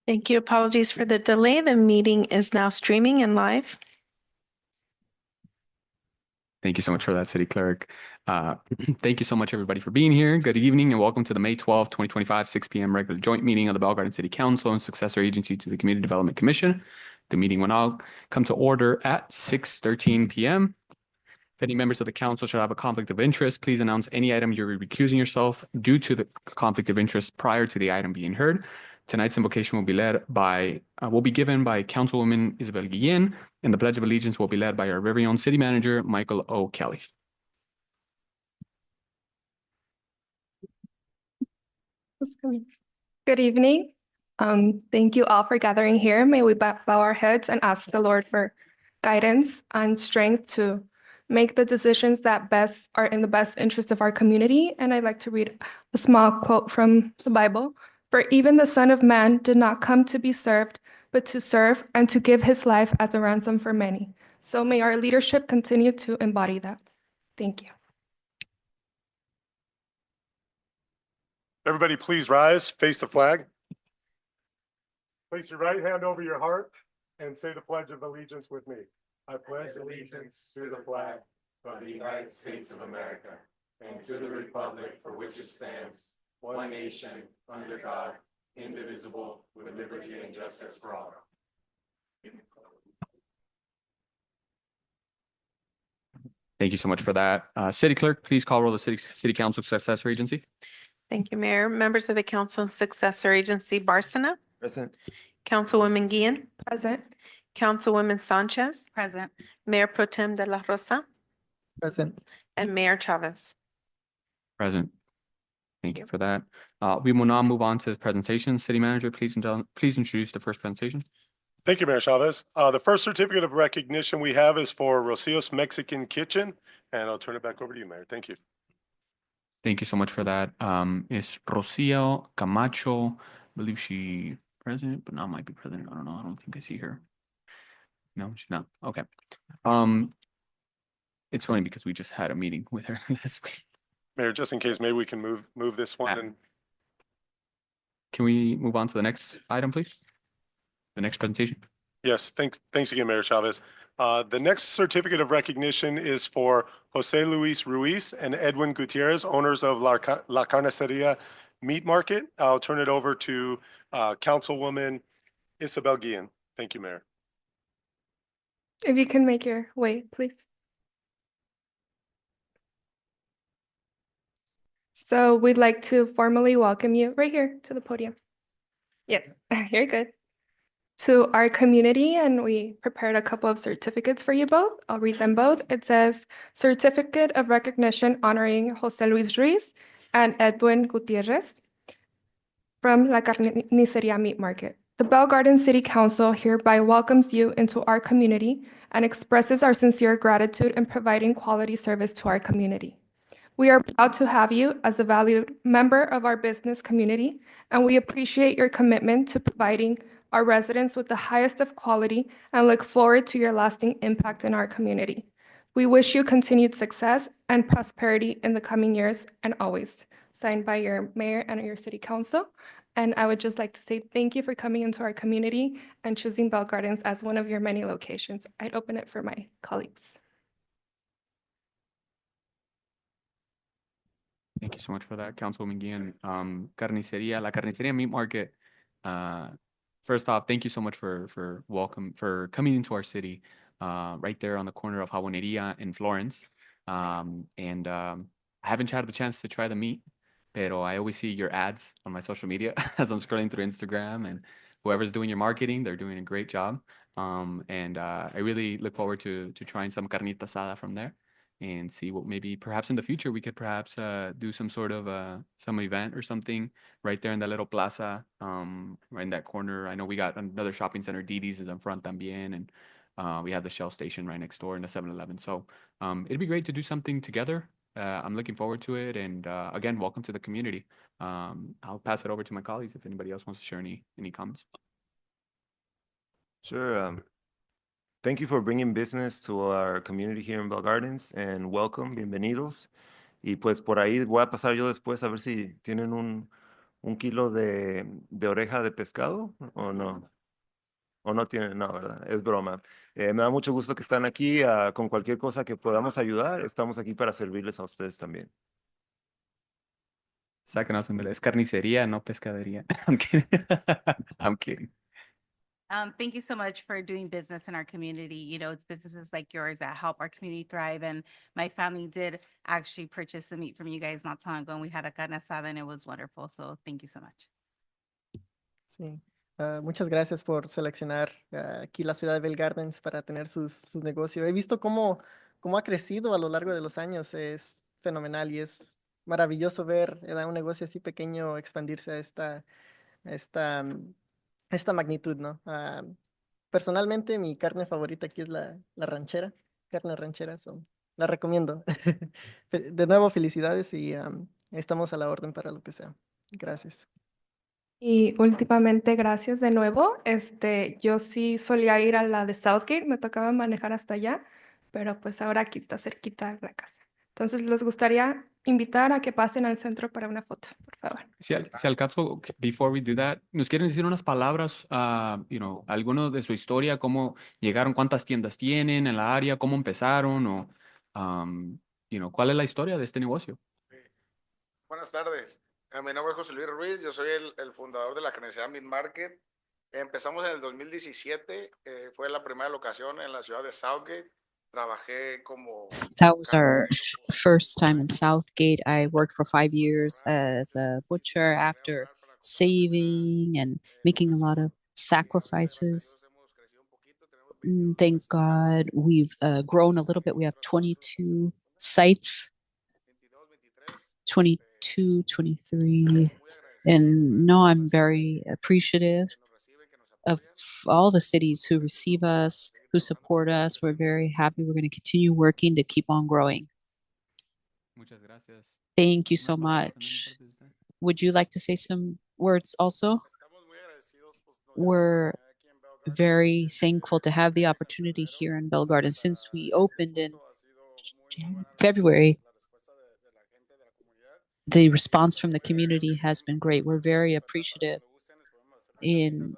Thank you. Apologies for the delay. The meeting is now streaming and live. Thank you so much for that, City Clerk. Thank you so much, everybody, for being here. Good evening and welcome to the May 12th, 2025, 6 p.m. regular joint meeting of the Bell Garden City Council and successor agency to the Community Development Commission. The meeting will now come to order at 6:13 p.m. If any members of the council should have a conflict of interest, please announce any item you're recusing yourself due to the conflict of interest prior to the item being heard. Tonight's invocation will be given by Councilwoman Isabel Guillen, and the Pledge of Allegiance will be led by our very own City Manager, Michael O. Kelly. Good evening. Thank you all for gathering here. May we bow our heads and ask the Lord for guidance and strength to make the decisions that are in the best interest of our community. And I'd like to read a small quote from the Bible. For even the Son of Man did not come to be served, but to serve and to give his life as a ransom for many. So may our leadership continue to embody that. Thank you. Everybody, please rise, face the flag. Place your right hand over your heart and say the Pledge of Allegiance with me. I pledge allegiance to the flag of the United States of America and to the republic for which it stands, one nation, under God, indivisible, with liberty and justice for all. Thank you so much for that. City Clerk, please call roll the City Council successor agency. Thank you, Mayor. Members of the council and successor agency, Barsana. Present. Councilwoman Guillen. Present. Councilwoman Sanchez. Present. Mayor Pro Tem de la Rosa. Present. And Mayor Chavez. Present. Thank you for that. We will now move on to the presentation. City Manager, please introduce the first presentation. Thank you, Mayor Chavez. The first certificate of recognition we have is for Rocio's Mexican Kitchen, and I'll turn it back over to you, Mayor. Thank you. Thank you so much for that. Is Rocio Camacho, I believe she present, but now might be present. I don't know. I don't think I see her. No, she's not. Okay. It's funny because we just had a meeting with her last week. Mayor, just in case, maybe we can move this one. And can we move on to the next item, please? The next presentation. yes, thanks again, Mayor Chavez. The next certificate of recognition is for Jose Luis Ruiz and Edwin Gutierrez, owners of La Carniceria Meat Market. I'll turn it over to Councilwoman Isabel Guillen. Thank you, Mayor. If you can make your way, please. So we'd like to formally welcome you right here to the podium. Yes, you're good. To our community, and we prepared a couple of certificates for you both. I'll read them both. It says Certificate of Recognition honoring Jose Luis Ruiz and Edwin Gutierrez from La Carniceria Meat Market. The Bell Garden City Council hereby welcomes you into our community and expresses our sincere gratitude in providing quality service to our community. We are proud to have you as a valued member of our business community, and we appreciate your commitment to providing our residents with the highest of quality and look forward to your lasting impact in our community. We wish you continued success and prosperity in the coming years and always. Signed by your mayor and your city council. And I would just like to say thank you for coming into our community and choosing Bell Gardens as one of your many locations. I'd open it for my colleagues. Thank you so much for that, Councilwoman Guillen. La Carniceria Meat Market. First off, thank you so much for coming into our city, right there on the corner of Jaboneria in Florence. I haven't had the chance to try the meat, pero I always see your ads on my social media as I'm scrolling through Instagram, and whoever's doing your marketing, they're doing a great job. I really look forward to trying some carnita asada from there and see what maybe perhaps in the future we could perhaps do some sort of some event or something right there in that little plaza, right in that corner. I know we got another shopping center, Didi's is in front también, and we have the Shell station right next door and the 7-Eleven. So it'd be great to do something together. I'm looking forward to it. And again, welcome to the community. I'll pass it over to my colleagues if anybody else wants to share any comments. Sure. Thank you for bringing business to our community here in Bell Gardens, and welcome, bienvenidos. Y pues por ahí voy a pasar yo después a ver si tienen un kilo de oreja de pescado o no? ¿O no tienen? No, ¿verdad? Es broma. Me da mucho gusto que están aquí. Con cualquier cosa que podamos ayudar, estamos aquí para servirles a ustedes también. Sáquenos, hombre, es carnicería, no pescadería. I'm kidding. I'm kidding. Thank you so much for doing business in our community. You know, it's businesses like yours that help our community thrive. And my family did actually purchase some meat from you guys not too long ago, and we had a carne asada and it was wonderful. So thank you so much. Sí. Muchas gracias por seleccionar aquí la ciudad de Bell Gardens para tener sus negocios. He visto cómo ha crecido a lo largo de los años. Es fenomenal y es maravilloso ver un negocio así pequeño expandirse a esta magnitud, ¿no? Personalmente, mi carne favorita aquí es la ranchera, carne ranchera, la recomiendo. De nuevo, felicidades y estamos a la orden para lo que sea. Gracias. Y últimamente, gracias de nuevo. Yo sí solía ir a la de Southgate, me tocaba manejar hasta allá, pero pues ahora aquí está cerquita la casa. Entonces, les gustaría invitar a que pasen al centro para una foto, por favor. Si al caso, before we do that, ¿nos quieren decir unas palabras, alguno de su historia, cómo llegaron, cuántas tiendas tienen en la área, cómo empezaron o, cuál es la historia de este negocio? Buenas tardes. Mi nombre es José Luis Ruiz. Yo soy el fundador de la carnicería Meat Market. Empezamos en el 2017. Fue la primera locación en la ciudad de Southgate. Trabajé como That was our carnicero por first time in 5 años. Southgate. I worked for 5 years as a butcher Tenía un after lugar para cosas saving and making a lot of sacrifices. Gracias a Dios hemos crecido un poquito. Tenemos 22 Thank localidades. God we've grown a little bit. We have 22 sites, 22, 23. 22, 23. Muy agradecido And no, I'm de very appreciative que nos reciben, que nos of apoyan. all the cities who receive us, who support us. We're very happy. We're going to continue working to keep on growing. Muchas gracias. Thank you Unas so palabras también de much. parte de usted. Would you like to say some words also? Estamos muy agradecidos, pues, nos dieron la We're oportunidad aquí en Bell Gardens. very thankful to have the Desde opportunity febrero here in Bell Gardens. hasta Since we este opened in punto ha sido muy buena February, la respuesta de la gente de la comunidad. the response from the Muy agradecidos community y has been podemos great. We're very hacer para appreciative. cuando gusten, les podemos hacer una carne In asada de aquí también.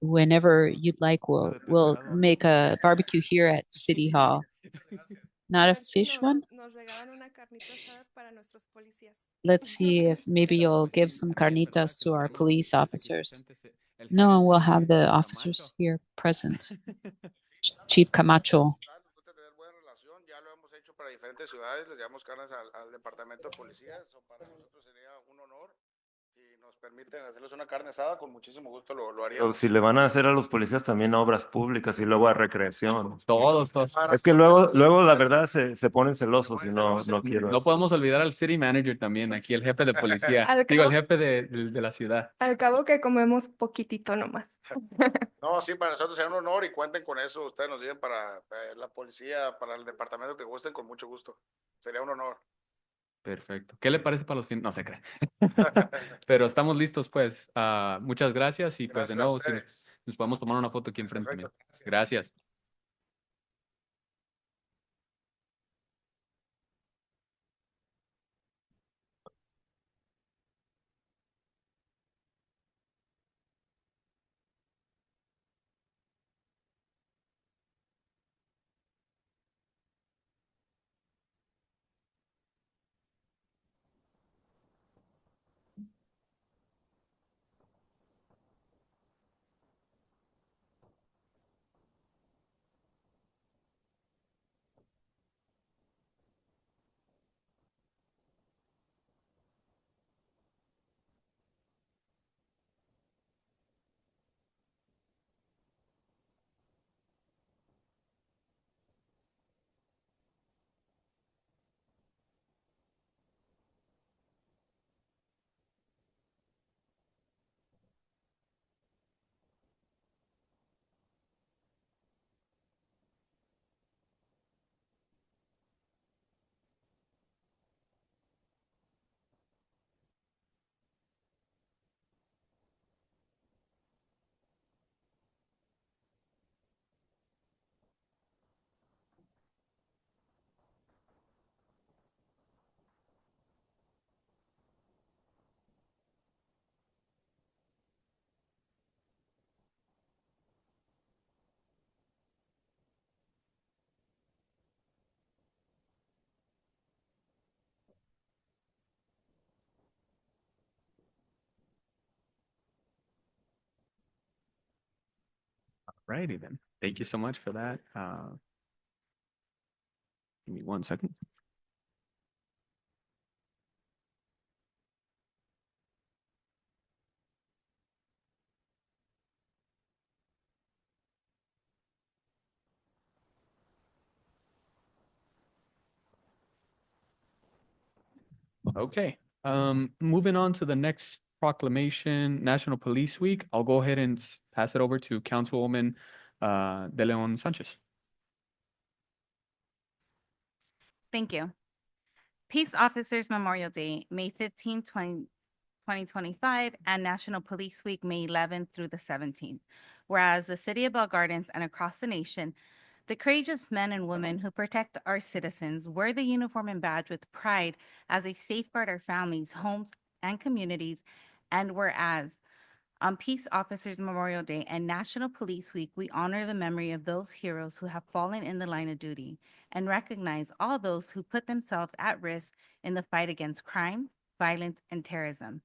whenever you'd like, we'll pescado. make a barbecue here at City Hall. Gracias. Not A a ver si fish one? nos regalan una carnita asada para nuestros policías. Let's see if maybe you'll give Sí, some también, pero carnitas to our tenemos police oficiales aquí officers. presentes, el No, and we'll gerente have the Camacho. officers here present. Chief Camacho. Nos gusta tener buena relación, ya lo hemos hecho para diferentes ciudades, les llevamos carnes al departamento de policía, eso para nosotros sería un honor. Si nos permiten hacerles una carne asada, con muchísimo gusto lo O haríamos. si le van a hacer a los policías también a obras públicas y luego a recreación. Todos. Es que luego la verdad se ponen celosos y no quiero No eso. podemos olvidar al city manager también, aquí el jefe de policía. Al Digo, el cabo- jefe de la ciudad. Al cabo que comemos poquitito nomás. No, sí, para nosotros sería un honor y cuenten con eso. Ustedes nos siguen para la policía, para el departamento que gusten, con mucho gusto. Sería un honor. Perfecto. ¿Qué le parece para los fines? No se cree. Pero estamos listos, pues. Muchas gracias y pues de Gracias a nuevo, si ustedes. nos podemos tomar una foto aquí enfrente también. Perfecto, Gracias. Righty then. Thank you so much for that. Give me 1 second. Okay, moving on to the next proclamation, National Police Week. I'll go ahead and pass it over to Councilwoman De Leon Sanchez. Thank you. Peace Officers Memorial Day, May 15, 2025, and National Police Week, May 11th through the 17th. Whereas the city of Bell Gardens and across the nation, the courageous men and women who protect our citizens wear the uniform and badge with pride as they safeguard our families, homes, and communities. And whereas on Peace Officers Memorial Day and National Police Week, we honor the memory of those heroes who have fallen in the line of duty and recognize all those who put themselves at risk in the fight against crime, violence, and terrorism.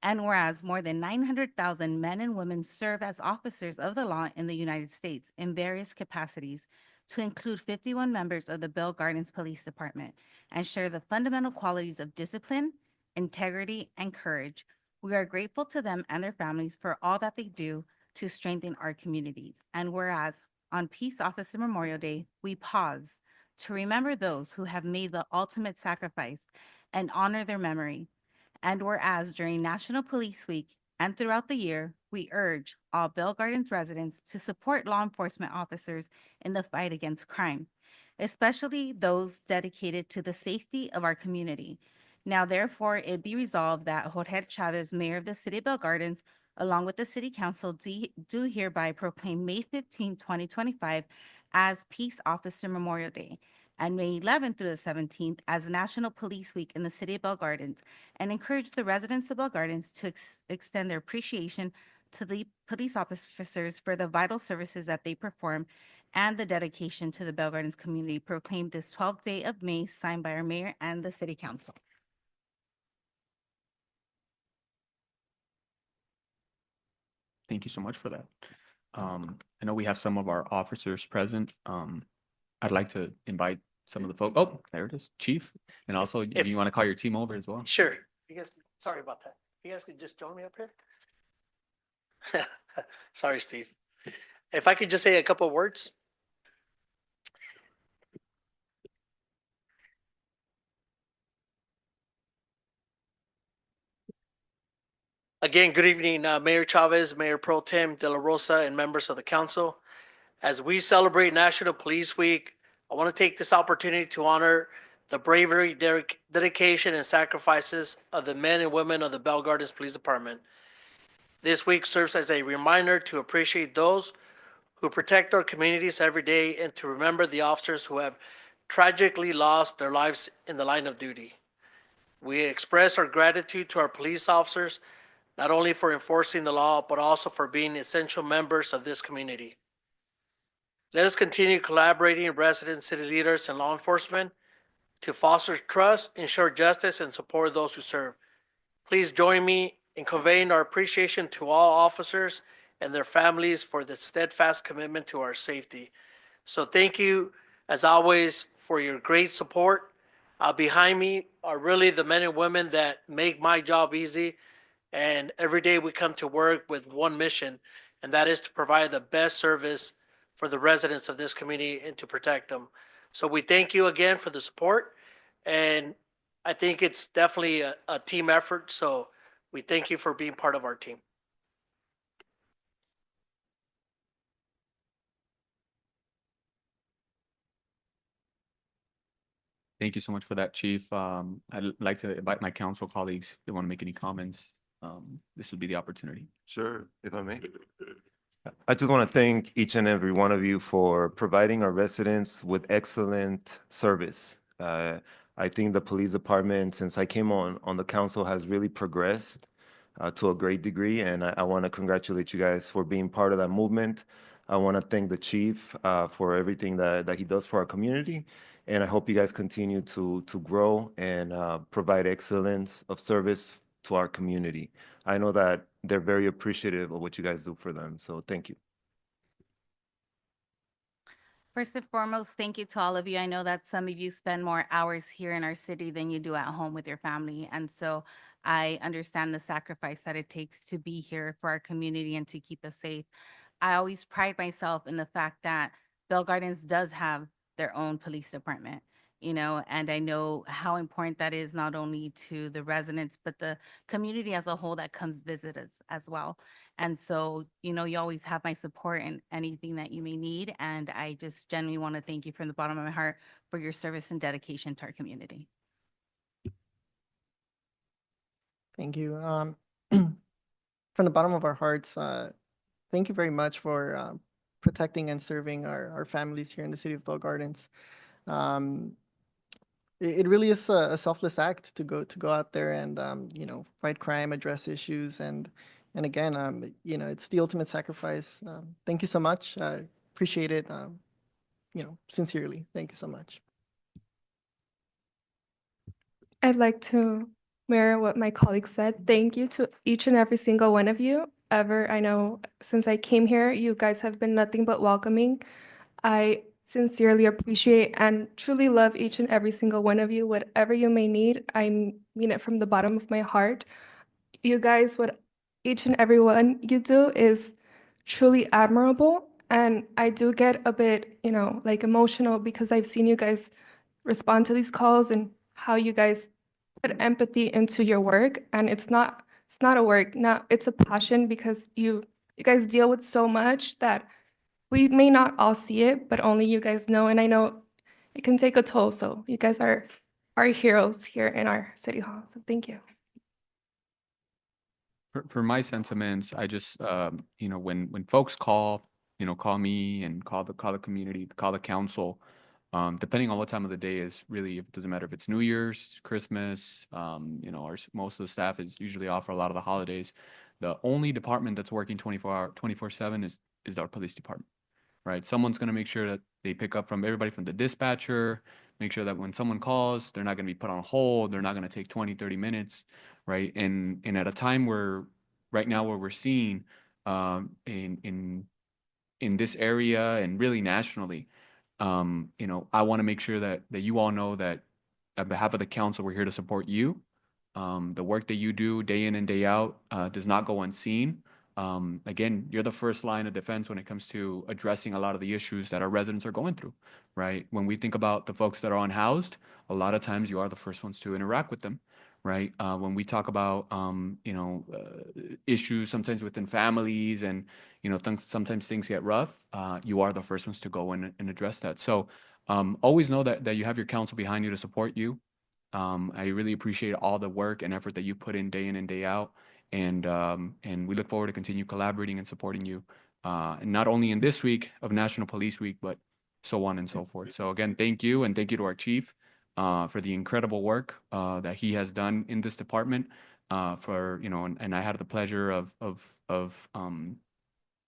And whereas more than 900,000 men and women serve as officers of the law in the United States in various capacities, to include 51 members of the Bell Gardens Police Department, and share the fundamental qualities of discipline, integrity, and courage, we are grateful to them and their families for all that they do to strengthen our communities. And whereas on Peace Officer Memorial Day, we pause to remember those who have made the ultimate sacrifice and honor their memory. And whereas during National Police Week and throughout the year, we urge all Bell Gardens residents to support law enforcement officers in the fight against crime, especially those dedicated to the safety of our community. Now, therefore, it be resolved that Jorge Chavez, Mayor of the City of Bell Gardens, along with the City Council, do hereby proclaim May 15, 2025 as Peace Officer Memorial Day, and May 11th through the 17th as National Police Week in the City of Bell Gardens, and encourage the residents of Bell Gardens to extend their appreciation to the police officers for the vital services that they perform and the dedication to the Bell Gardens community proclaimed this 12th day of May, signed by our mayor and the City Council. Thank you so much for that. I know we have some of our officers present. I'd like to invite some of the folks. Oh, there it is, Chief. And also, if you want to call your team over as well. Sure. You guys, sorry about that. You guys could just join me up here? Sorry, Steve. If I could just say a couple of words. Again, good evening, Mayor Chavez, Mayor Pro Tem De La Rosa, and members of the council. As we celebrate National Police Week, I want to take this opportunity to honor the bravery, dedication, and sacrifices of the men and women of the Bell Gardens Police Department. This week serves as a reminder to appreciate those who protect our communities every day and to remember the officers who have tragically lost their lives in the line of duty. We express our gratitude to our police officers, not only for enforcing the law, but also for being essential members of this community. Let us continue collaborating with residents, city leaders, and law enforcement to foster trust, ensure justice, and support those who serve. Please join me in conveying our appreciation to all officers and their families for the steadfast commitment to our safety. So thank you, as always, for your great support. Behind me are really the men and women that make my job easy. And every day we come to work with one mission, and that is to provide the best service for the residents of this community and to protect them. So we thank you again for the support. And I think it's definitely a team effort. So we thank you for being part of our team. Thank you so much for that, Chief. I'd like to invite my council colleagues if they want to make any comments. This would be the opportunity. Sure, if I may. I just want to thank each and every one of you for providing our residents with excellent service. I think the police department, since I came on the council, has really progressed to a great degree, and I want to congratulate you guys for being part of that movement. I want to thank the chief for everything that he does for our community, and I hope you guys continue to grow and provide excellence of service to our community. I know that they're very appreciative of what you guys do for them, so thank you. First and foremost, thank you to all of you. I know that some of you spend more hours here in our city than you do at home with your family. And so I understand the sacrifice that it takes to be here for our community and to keep us safe. I always pride myself in the fact that Bell Gardens does have their own police department, and I know how important that is not only to the residents, but the community as a whole that comes visit us as well. And so, you always have my support in anything that you may need. And I just genuinely want to thank you from the bottom of my heart for your service and dedication to our community. Thank you. From the bottom of our hearts, thank you very much for protecting and serving our families here in the city of Bell Gardens. It really is a selfless act to go out there and fight crime, address issues, and again, it's the ultimate sacrifice. Thank you so much. Appreciate it. Sincerely, thank you so much. I'd like to mirror what my colleague said. Thank you to each and every single one of you. I know since I came here, you guys have been nothing but welcoming. I sincerely appreciate and truly love each and every single one of you. Whatever you may need, I mean it from the bottom of my heart. You guys, what each and every one you do is truly admirable. And I do get a bit, like emotional because I've seen you guys respond to these calls and how you guys put empathy into your work. And it's not a work, now it's a passion because you guys deal with so much that we may not all see it, but only you guys know. And I know it can take a toll. So you guys are our heroes here in our city hall. So thank you. For my sentiments, I just, when folks call, call me and call the community, call the council, depending on what time of the day is, really, it doesn't matter if it's New Year's, Christmas, most of the staff is usually off for a lot of the holidays. The only department that's working 24/7 is our police department, right? Someone's going to make sure that they pick up from everybody from the dispatcher, make sure that when someone calls, they're not going to be put on hold. They're not going to take 20, 30 minutes, right? And at a time where right now where we're seeing in this area and really nationally, I want to make sure that you all know that on behalf of the council, we're here to support you. The work that you do day in and day out does not go unseen. Again, you're the first line of defense when it comes to addressing a lot of the issues that our residents are going through, right? When we think about the folks that are unhoused, a lot of times you are the first ones to interact with them, right? When we talk about, issues sometimes within families and, sometimes things get rough, you are the first ones to go in and address that. So always know that you have your council behind you to support you. I really appreciate all the work and effort that you put in and day out. And we look forward to continue collaborating and supporting you, and not only in this week of National Police Week, but so on and so forth. So again, thank you, and thank you to our chief for the incredible work that he has done in this department. And I had the pleasure of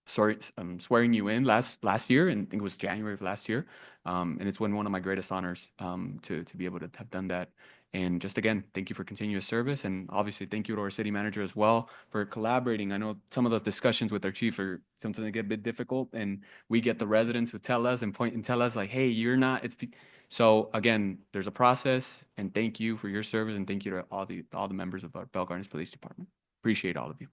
swearing you in last year, and I think it was January of last year. And it's been one of my greatest honors to be able to have done that. And just again, thank you for continuous service, and obviously thank you to our city manager as well for collaborating. I know some of the discussions with our chief are sometimes they get a bit difficult, and we get the residents to tell us and point and tell us like, hey, you're not. So again, there's a process, and thank you for your service, and thank you to all the members of our Bell Gardens Police Department. Appreciate all of you.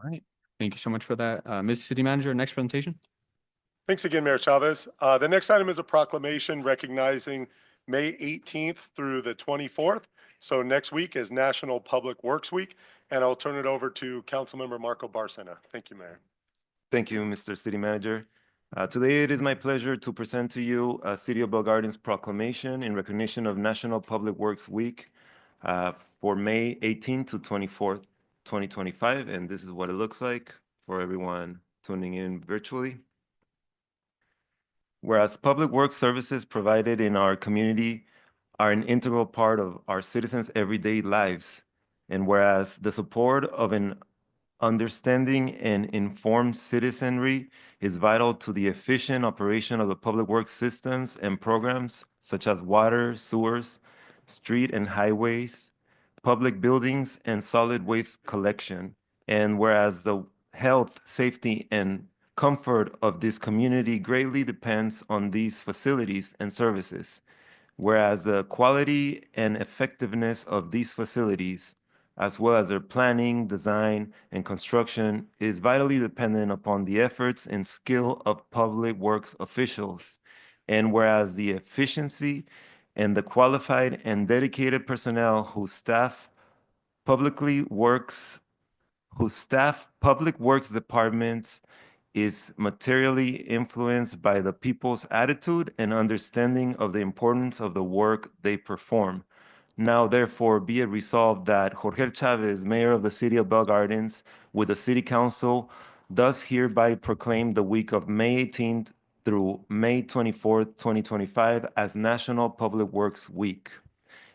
All right. Thank you so much for that. Ms. City Manager, next presentation. Thanks again, Mayor Chavez. The next item is a proclamation recognizing May 18th through the 24th. So next week is National Public Works Week, and I'll turn it over to Councilmember Marco Barcena. Thank you, Mayor. Thank you, Mr. City Manager. Today, it is my pleasure to present to you a City of Bell Gardens proclamation in recognition of National Public Works Week for May 18th to 24th, 2025. And this is what it looks like for everyone tuning in virtually. Whereas public works services provided in our community are an integral part of our citizens' everyday lives, and whereas the support of an understanding and informed citizenry is vital to the efficient operation of the public works systems and programs such as water, sewers, street and highways, public buildings, and solid waste collection. And whereas the health, safety, and comfort of this community greatly depends on these facilities and services, whereas the quality and effectiveness of these facilities, as well as their planning, design, and construction, is vitally dependent upon the efforts and skill of public works officials. And whereas the efficiency and the qualified and dedicated personnel who staff public works departments is materially influenced by the people's attitude and understanding of the importance of the work they perform. Now, therefore, be it resolved that Jorge Chavez, Mayor of the City of Bell Gardens, with the City Council, does hereby proclaim the week of May 18th through May 24th, 2025 as National Public Works Week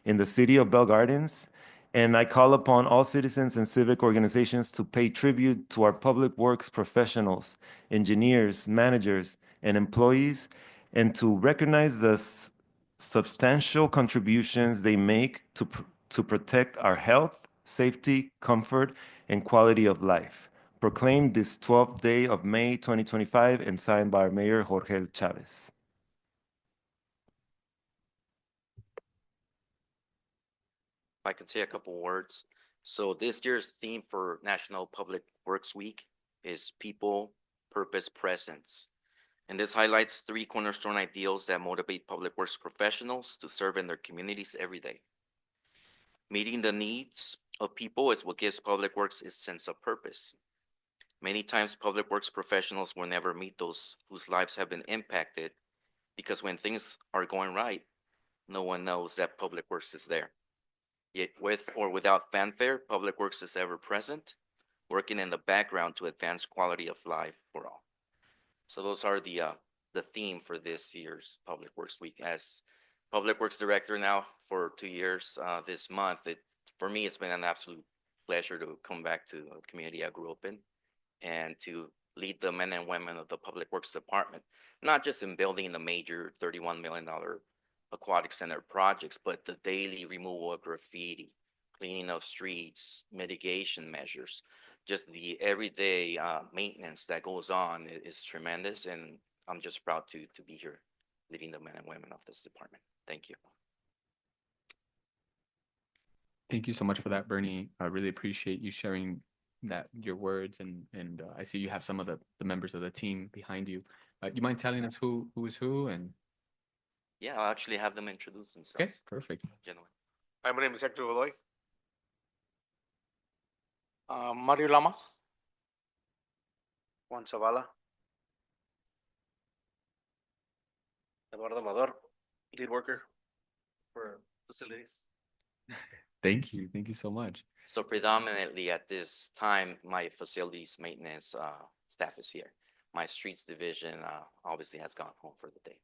in the City of Bell Gardens. And I call upon all citizens and civic organizations to pay tribute to our public works professionals, engineers, managers, and employees, and to recognize the substantial contributions they make to protect our health, safety, comfort, and quality of life. Proclaimed this 12th day of May 2025 and signed by our Mayor Jorge Chavez. I can say a couple words. So this year's theme for National Public Works Week is people, purpose, presence. And this highlights 3 cornerstone ideals that motivate public works professionals to serve in their communities every day. Meeting the needs of people is what gives public works its sense of purpose. Many times public works professionals will never meet those whose lives have been impacted because when things are going right, no one knows that public works is there. Yet with or without fanfare, public works is ever present, working in the background to advance quality of life for all. So those are the theme for this year's Public Works Week. As Public Works Director now for 2 years this month, for me, it's been an absolute pleasure to come back to the community I grew up in and to lead the men and women of the Public Works Department, not just in building the major $31 million aquatic center projects, but the daily removal of graffiti, cleaning of streets, mitigation measures, just the everyday maintenance that goes on is tremendous. And I'm just proud to be here leading the men and women of this department. Thank you. Thank you so much for that, Bernie. I really appreciate you sharing your words, and I see you have some of the members of the team behind you. You mind telling us who is who? And Yeah, I'll actually have them introduce themselves. okay, perfect. Gentlemen. Hi, my name is Hector Godoy. Mario Lamas. Juan Zavala. Eduardo Amador, lead worker for facilities. Thank you so much. So predominantly at this time, my facilities maintenance staff is here. My streets division obviously has gone home for the day.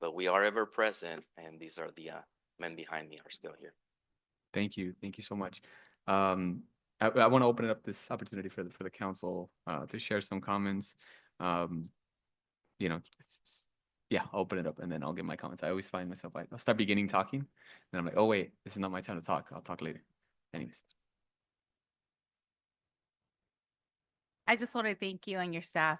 But we are ever present, and these are the men behind me are still here. Thank you so much. I want to open up this opportunity for the council to share some comments. Yeah, I'll open it up and then I'll give my comments. I always find myself I'll start beginning talking, then I'm like, oh wait, this is not my time to talk. I'll talk later. Anyways. I just want to thank you and your staff.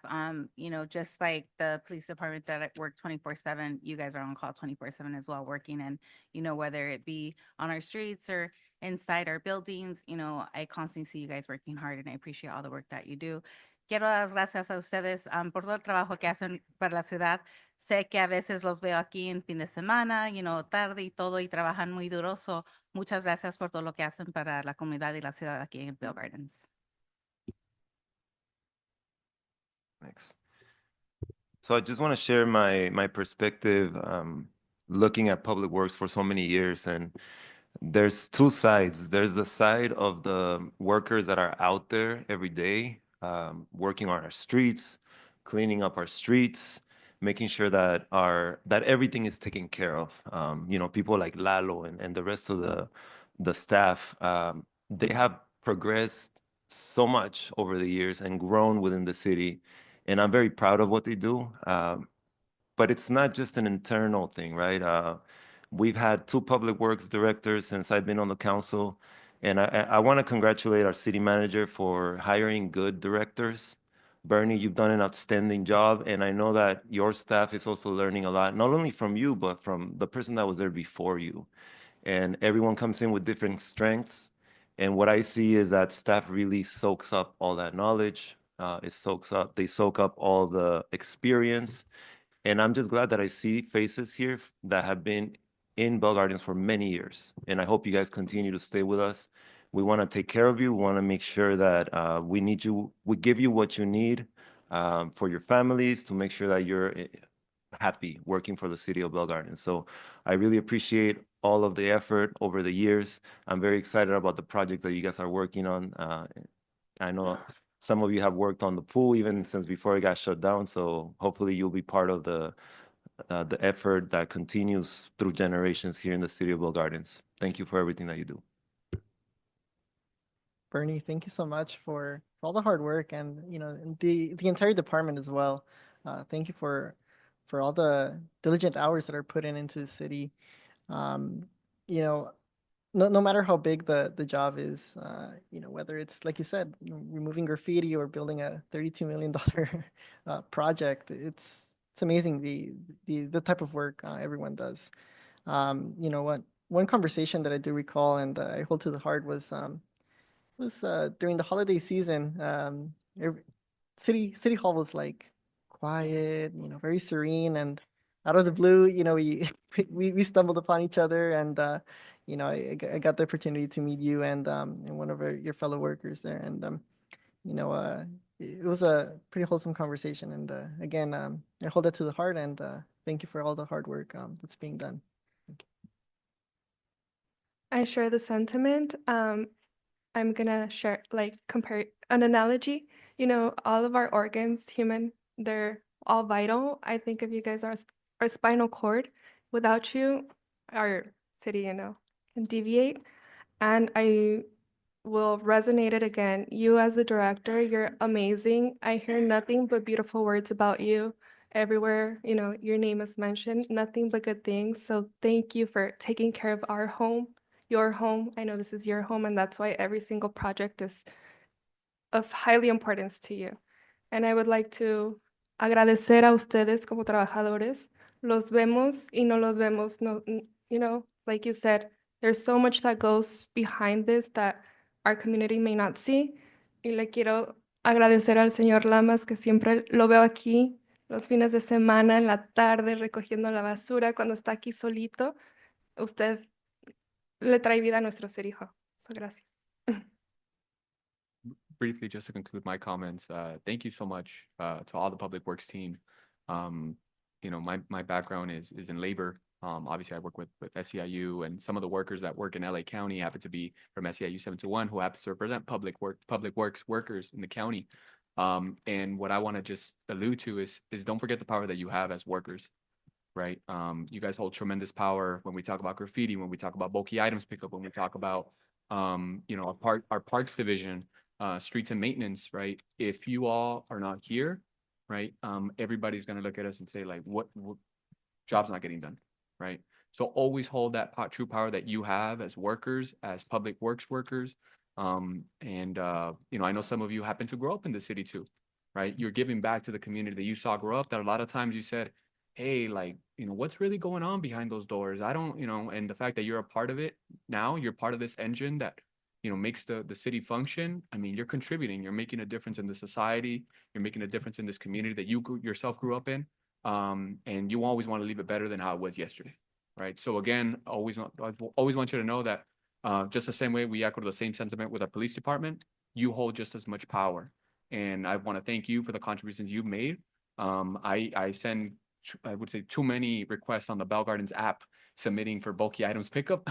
You know, just like the police department that I work 24/7, you guys are on call 24/7 as well, working. And, you know, whether it be on our streets or inside our buildings, you know, I constantly see you guys working hard and I appreciate all the work that you do. Quiero dar las gracias a ustedes por todo el trabajo que hacen para la ciudad. Sé que a veces los veo aquí en fin de semana, you know, tarde y todo, y trabajan muy duro. So, muchas gracias por todo lo que hacen para la comunidad y la ciudad aquí en Bell Gardens. Thanks. So I just want to share my perspective, looking at public works for so many years, and there's two sides. There's the side of the workers that are out there every day, working on our streets, cleaning up our streets, making sure that that everything is taken care of. You know, people like Lalo and the rest of the staff, they have progressed so much over the years and grown within the city. And I'm very proud of what they do. But it's not just an internal thing, right? We've had two public works directors since I've been on the council. And I want to congratulate our city manager for hiring good directors. Bernie, you've done an outstanding job. And I know that your staff is also learning a lot, not only from you, but from the person that was there before you. And everyone comes in with different strengths. And what I see is that staff really soaks up all that knowledge. They soak up all the experience. And I'm just glad that I see faces here that have been in Bell Gardens for many years. And I hope you guys continue to stay with us. We want to take care of you. We want to make sure that we give you what you need for your families, to make sure that you're happy working for the city of Bell Gardens. So I really appreciate all of the effort over the years. I'm very excited about the projects that you guys are working on. I know some of you have worked on the pool even since before it got shut down. So hopefully you'll be part of the effort that continues through generations here in the city of Bell Gardens. Thank you for everything that you do. Bernie, thank you so much for all the hard work, and you know, the entire department as well. Thank you for all the diligent hours that are put into the city. You know, no matter how big the job is, you know, whether it's like you said, removing graffiti or building a $32 million project, it's amazing the type of work everyone does. You know, one conversation that I do recall and I hold to the heart was during the holiday season. City Hall was like quiet, you know, very serene, and out of the blue, you know, we stumbled upon each other, and you know, I got the opportunity to meet you and one of your fellow workers there, and you know, it was a pretty wholesome conversation, and again, I hold that to the heart, and thank you for all the hard work that's being done. I share the sentiment. I'm gonna compare an analogy. You know, all of our organs, they're all vital. I think of you guys as our spinal cord. Without you, our city, you know, can deviate. And I will resonate it again. You as a director, you're amazing. I hear nothing but beautiful words about you everywhere. You know, your name is mentioned, nothing but good things. So thank you for taking care of our home, your home. I know this is your home, and that's why every single project is of highly importance to you. And I would like to agradecer a ustedes como trabajadores. Los vemos y no los vemos. No, you know, like you said, there's so much that goes behind this that our community may not see. Y le quiero agradecer al señor Lamas, que siempre lo veo aquí los fines de semana, en la tarde, recogiendo la basura, cuando está aquí solito. Usted le trae vida a nuestro City Hall. So, gracias. Briefly, just to conclude my comments, thank you so much to all the Public Works team. You know, my background is in labor. Obviously, I work with SEIU, and some of the workers that work in LA County happen to be from SEIU 721, who happens to represent public works workers in the county. And what I want to just allude to is don't forget the power that you have as workers, right? You guys hold tremendous power when we talk about graffiti, when we talk about bulky items pickup, when we talk about you know, our parks division, streets and maintenance, right? If you all are not here, right, everybody's gonna look at us and say, like, what job's not getting done, right? So always hold that true power that you have as workers, as public works workers. You know, I know some of you happen to grow up in the city too, right? You're giving back to the community that you saw grow up, that a lot of times you said, hey, like, you know, what's really going on behind those doors? I don't, you know, and the fact that you're a part of it now, you're part of this engine that, you know, makes the city function. I mean, you're contributing, you're making a difference in the society, you're making a difference in this community that you yourself grew up in. And you always want to leave it better than how it was yesterday, right? So again, I always want you to know that just the same way we echo the same sentiment with our police department, you hold just as much power. And I want to thank you for the contributions you've made. I send, I would say, too many requests on the Bell Gardens app submitting for bulky items pickup.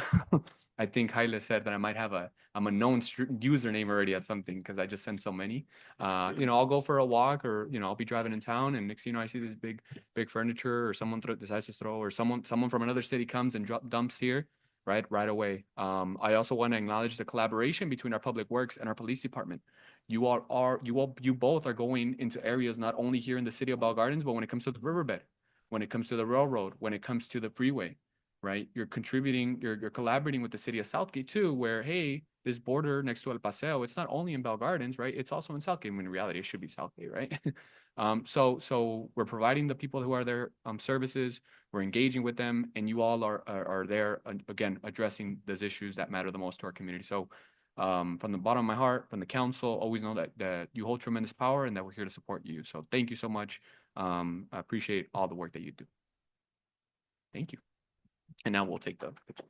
I think Haile said that I might have I'm a known username already at something because I just send so many. You know, I'll go for a walk, or, you know, I'll be driving in town, and next thing you know, I see this big furniture, or someone decides to throw, or someone from another city comes and dumps here. Right away. I also want to acknowledge the collaboration between our public works and our police department. You both are going into areas not only here in the city of Bell Gardens, but when it comes to the riverbed, when it comes to the railroad, when it comes to the freeway, right? You're contributing, you're collaborating with the city of Southgate too, where, hey, this border next to El Paseo, it's not only in Bell Gardens, right? It's also in Southgate, when in reality it should be Southgate, right? So we're providing the people who are there services, we're engaging with them, and you all are there, again, addressing those issues that matter the most to our community. So from the bottom of my heart, from the council, always know that you hold tremendous power and that we're here to support you. So thank you so much. I appreciate all the work that you do. Thank you. And now we'll take the picture.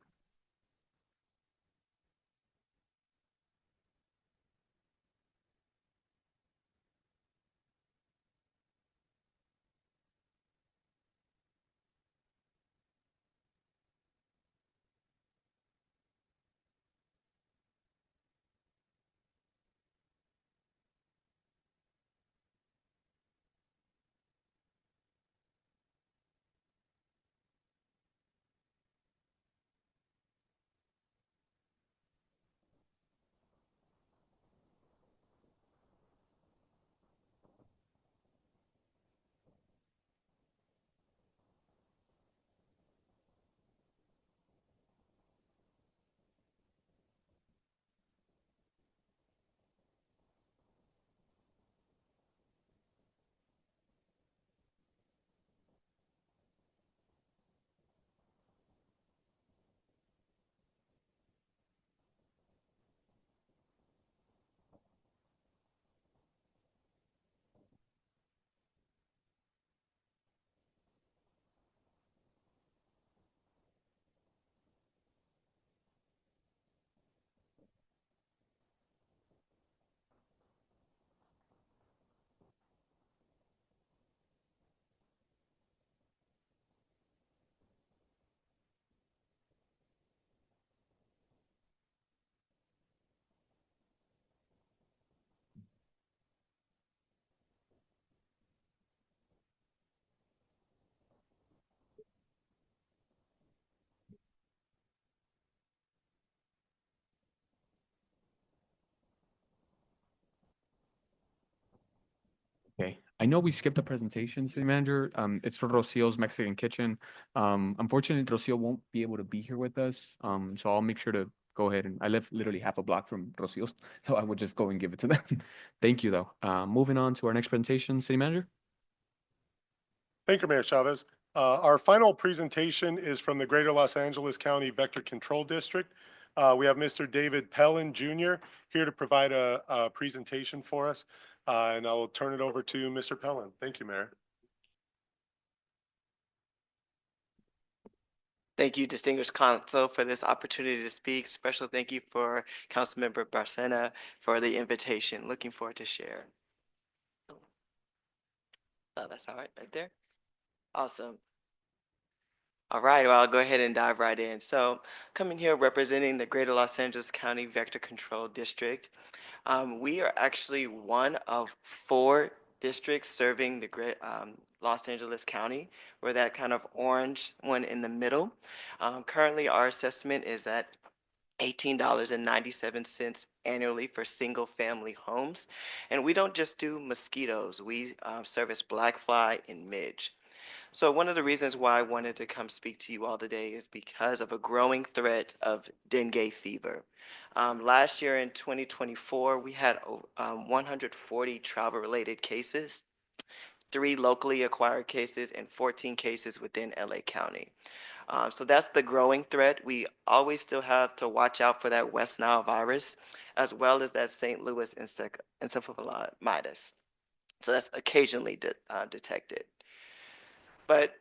Okay, I know we skipped the presentation, City Manager. It's for Rocio's Mexican Kitchen. Unfortunately, Rocio won't be able to be here with us. So I'll make sure to go ahead, and I live literally half a block from Rocio's, so I would just go and give it to them. Thank you, though. Moving on to our next presentation, City Manager. Thank you, Mayor Chavez. Our final presentation is from the Greater Los Angeles County Vector Control District. We have Mr. David Pellin Jr. here to provide a presentation for us. And I will turn it over to Mr. Pellin. Thank you, Mayor. Thank you, distinguished council, for this opportunity to speak. Special thank you for Councilmember Barcena for the invitation. Looking forward to share. Oh, that's all right there. Awesome. All right, well, I'll go ahead and dive right in. So coming here representing the Greater Los Angeles County Vector Control District. We are actually one of 4 districts serving the great Los Angeles County. We're that kind of orange one in the middle. Currently, our assessment is at $18.97 annually for single family homes. And we don't just do mosquitoes, we service black fly and midge. So one of the reasons why I wanted to come speak to you all today is because of a growing threat of dengue fever. Last year in 2024, we had 140 travel-related cases, 3 locally acquired cases, and 14 cases within LA County. So that's the growing threat. We always still have to watch out for that West Nile virus, as well as that St. Louis encephalitis. So that's occasionally detected. But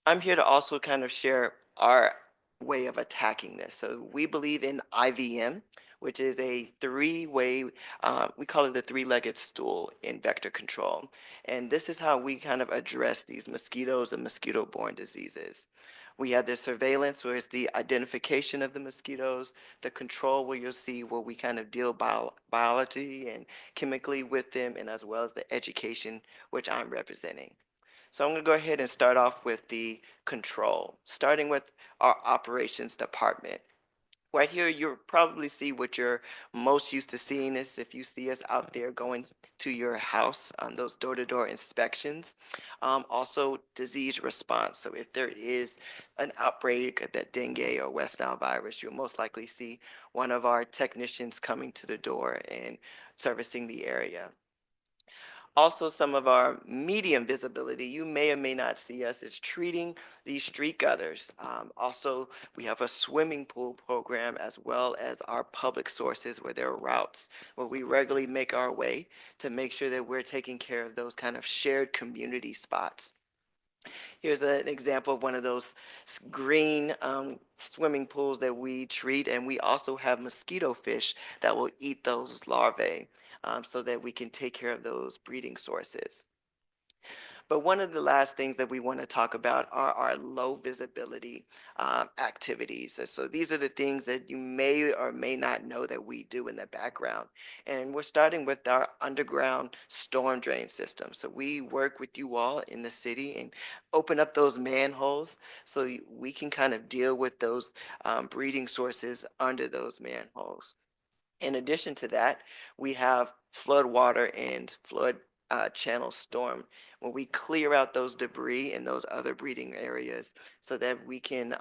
I'm here to also kind of share our way of attacking this. So we believe in IVM, which is a 3-way, we call it the 3-legged stool in vector control. And this is how we kind of address these mosquitoes and mosquito-borne diseases. We have the surveillance, where it's the identification of the mosquitoes, the control, where you'll see where we kind of deal biology and chemically with them, and as well as the education, which I'm representing. So I'm going to go ahead and start off with the control, starting with our operations department. Right here, you'll probably see what you're most used to seeing is if you see us out there going to your house on those door-to-door inspections. Also, disease response. So if there is an outbreak of that dengue or West Nile virus, you'll most likely see one of our technicians coming to the door and servicing the area. Also, some of our medium visibility, you may or may not see us, is treating these street gutters. Also, we have a swimming pool program, as well as our public sources where there are routes where we regularly make our way to make sure that we're taking care of those kind of shared community spots. Here's an example of one of those green swimming pools that we treat, and we also have mosquito fish that will eat those larvae so that we can take care of those breeding sources. But one of the last things that we want to talk about are our low visibility activities. So these are the things that you may or may not know that we do in the background. And we're starting with our underground storm drain system. So we work with you all in the city and open up those manholes so we can kind of deal with those breeding sources under those manholes. In addition to that, we have flood water and flood channel storm, where we clear out those debris in those other breeding areas so that we can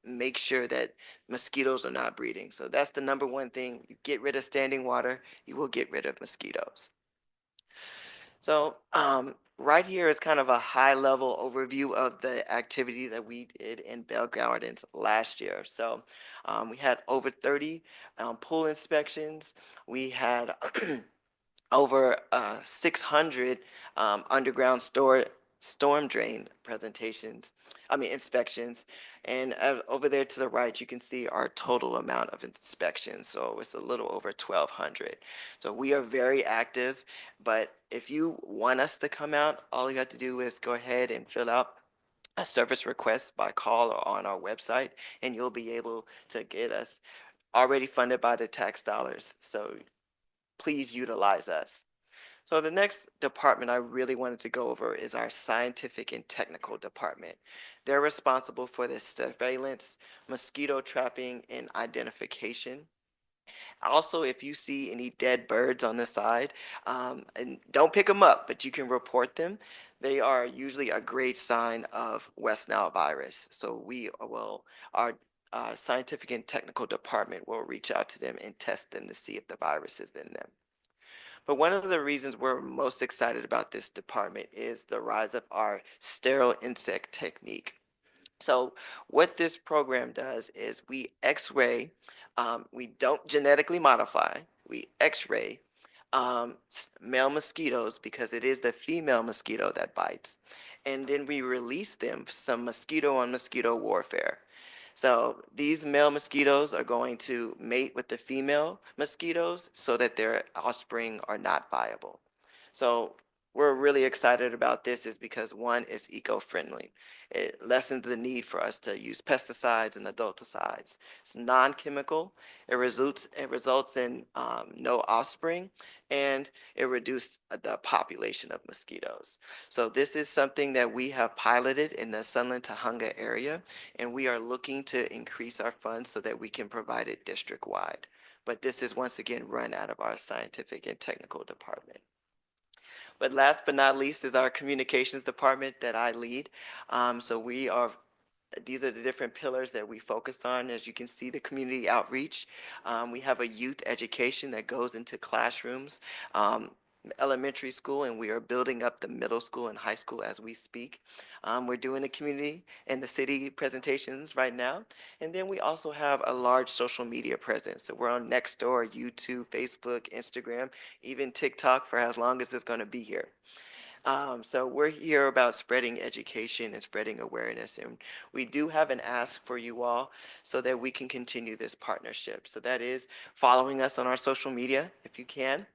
make sure that mosquitoes are not breeding. So that's the number one thing. You get rid of standing water, you will get rid of mosquitoes. So right here is kind of a high level overview of the activity that we did in Bell Gardens last year. So we had over 30 pool inspections. We had over 600 underground storm drain inspections. And over there to the right, you can see our total amount of inspections. So it's a little over 1,200. So we are very active, but if you want us to come out, all you have to do is go ahead and fill out a service request by call or on our website, and you'll be able to get us already funded by the tax dollars. So please utilize us. So the next department I really wanted to go over is our scientific and technical department. They're responsible for the surveillance, mosquito trapping, and identification. Also, if you see any dead birds on the side, and don't pick them up, but you can report them. They are usually a great sign of West Nile virus. So our scientific and technical department will reach out to them and test them to see if the virus is in them. But one of the reasons we're most excited about this department is the rise of our sterile insect technique. So what this program does is we X-ray, we don't genetically modify, we X-ray male mosquitoes because it is the female mosquito that bites. And then we release them some mosquito on mosquito warfare. So these male mosquitoes are going to mate with the female mosquitoes so that their offspring are not viable. So we're really excited about this is because one, it's eco-friendly. It lessens the need for us to use pesticides and adulticides. It's non-chemical. It results in no offspring, and it reduces the population of mosquitoes. So this is something that we have piloted in the Sunland Tujunga area, and we are looking to increase our funds so that we can provide it district-wide. But this is once again run out of our scientific and technical department. But last but not least is our communications department that I lead. So these are the different pillars that we focus on. As you can see, the community outreach. We have a youth education that goes into classrooms, elementary school, and we are building up the middle school and high school as we speak. We're doing the community and the city presentations right now. And then we also have a large social media presence. So we're on Nextdoor, YouTube, Facebook, Instagram, even TikTok for as long as it's going to be here. So we're here about spreading education and spreading awareness. And we do have an ask for you all so that we can continue this partnership. So that is following us on our social media if you can.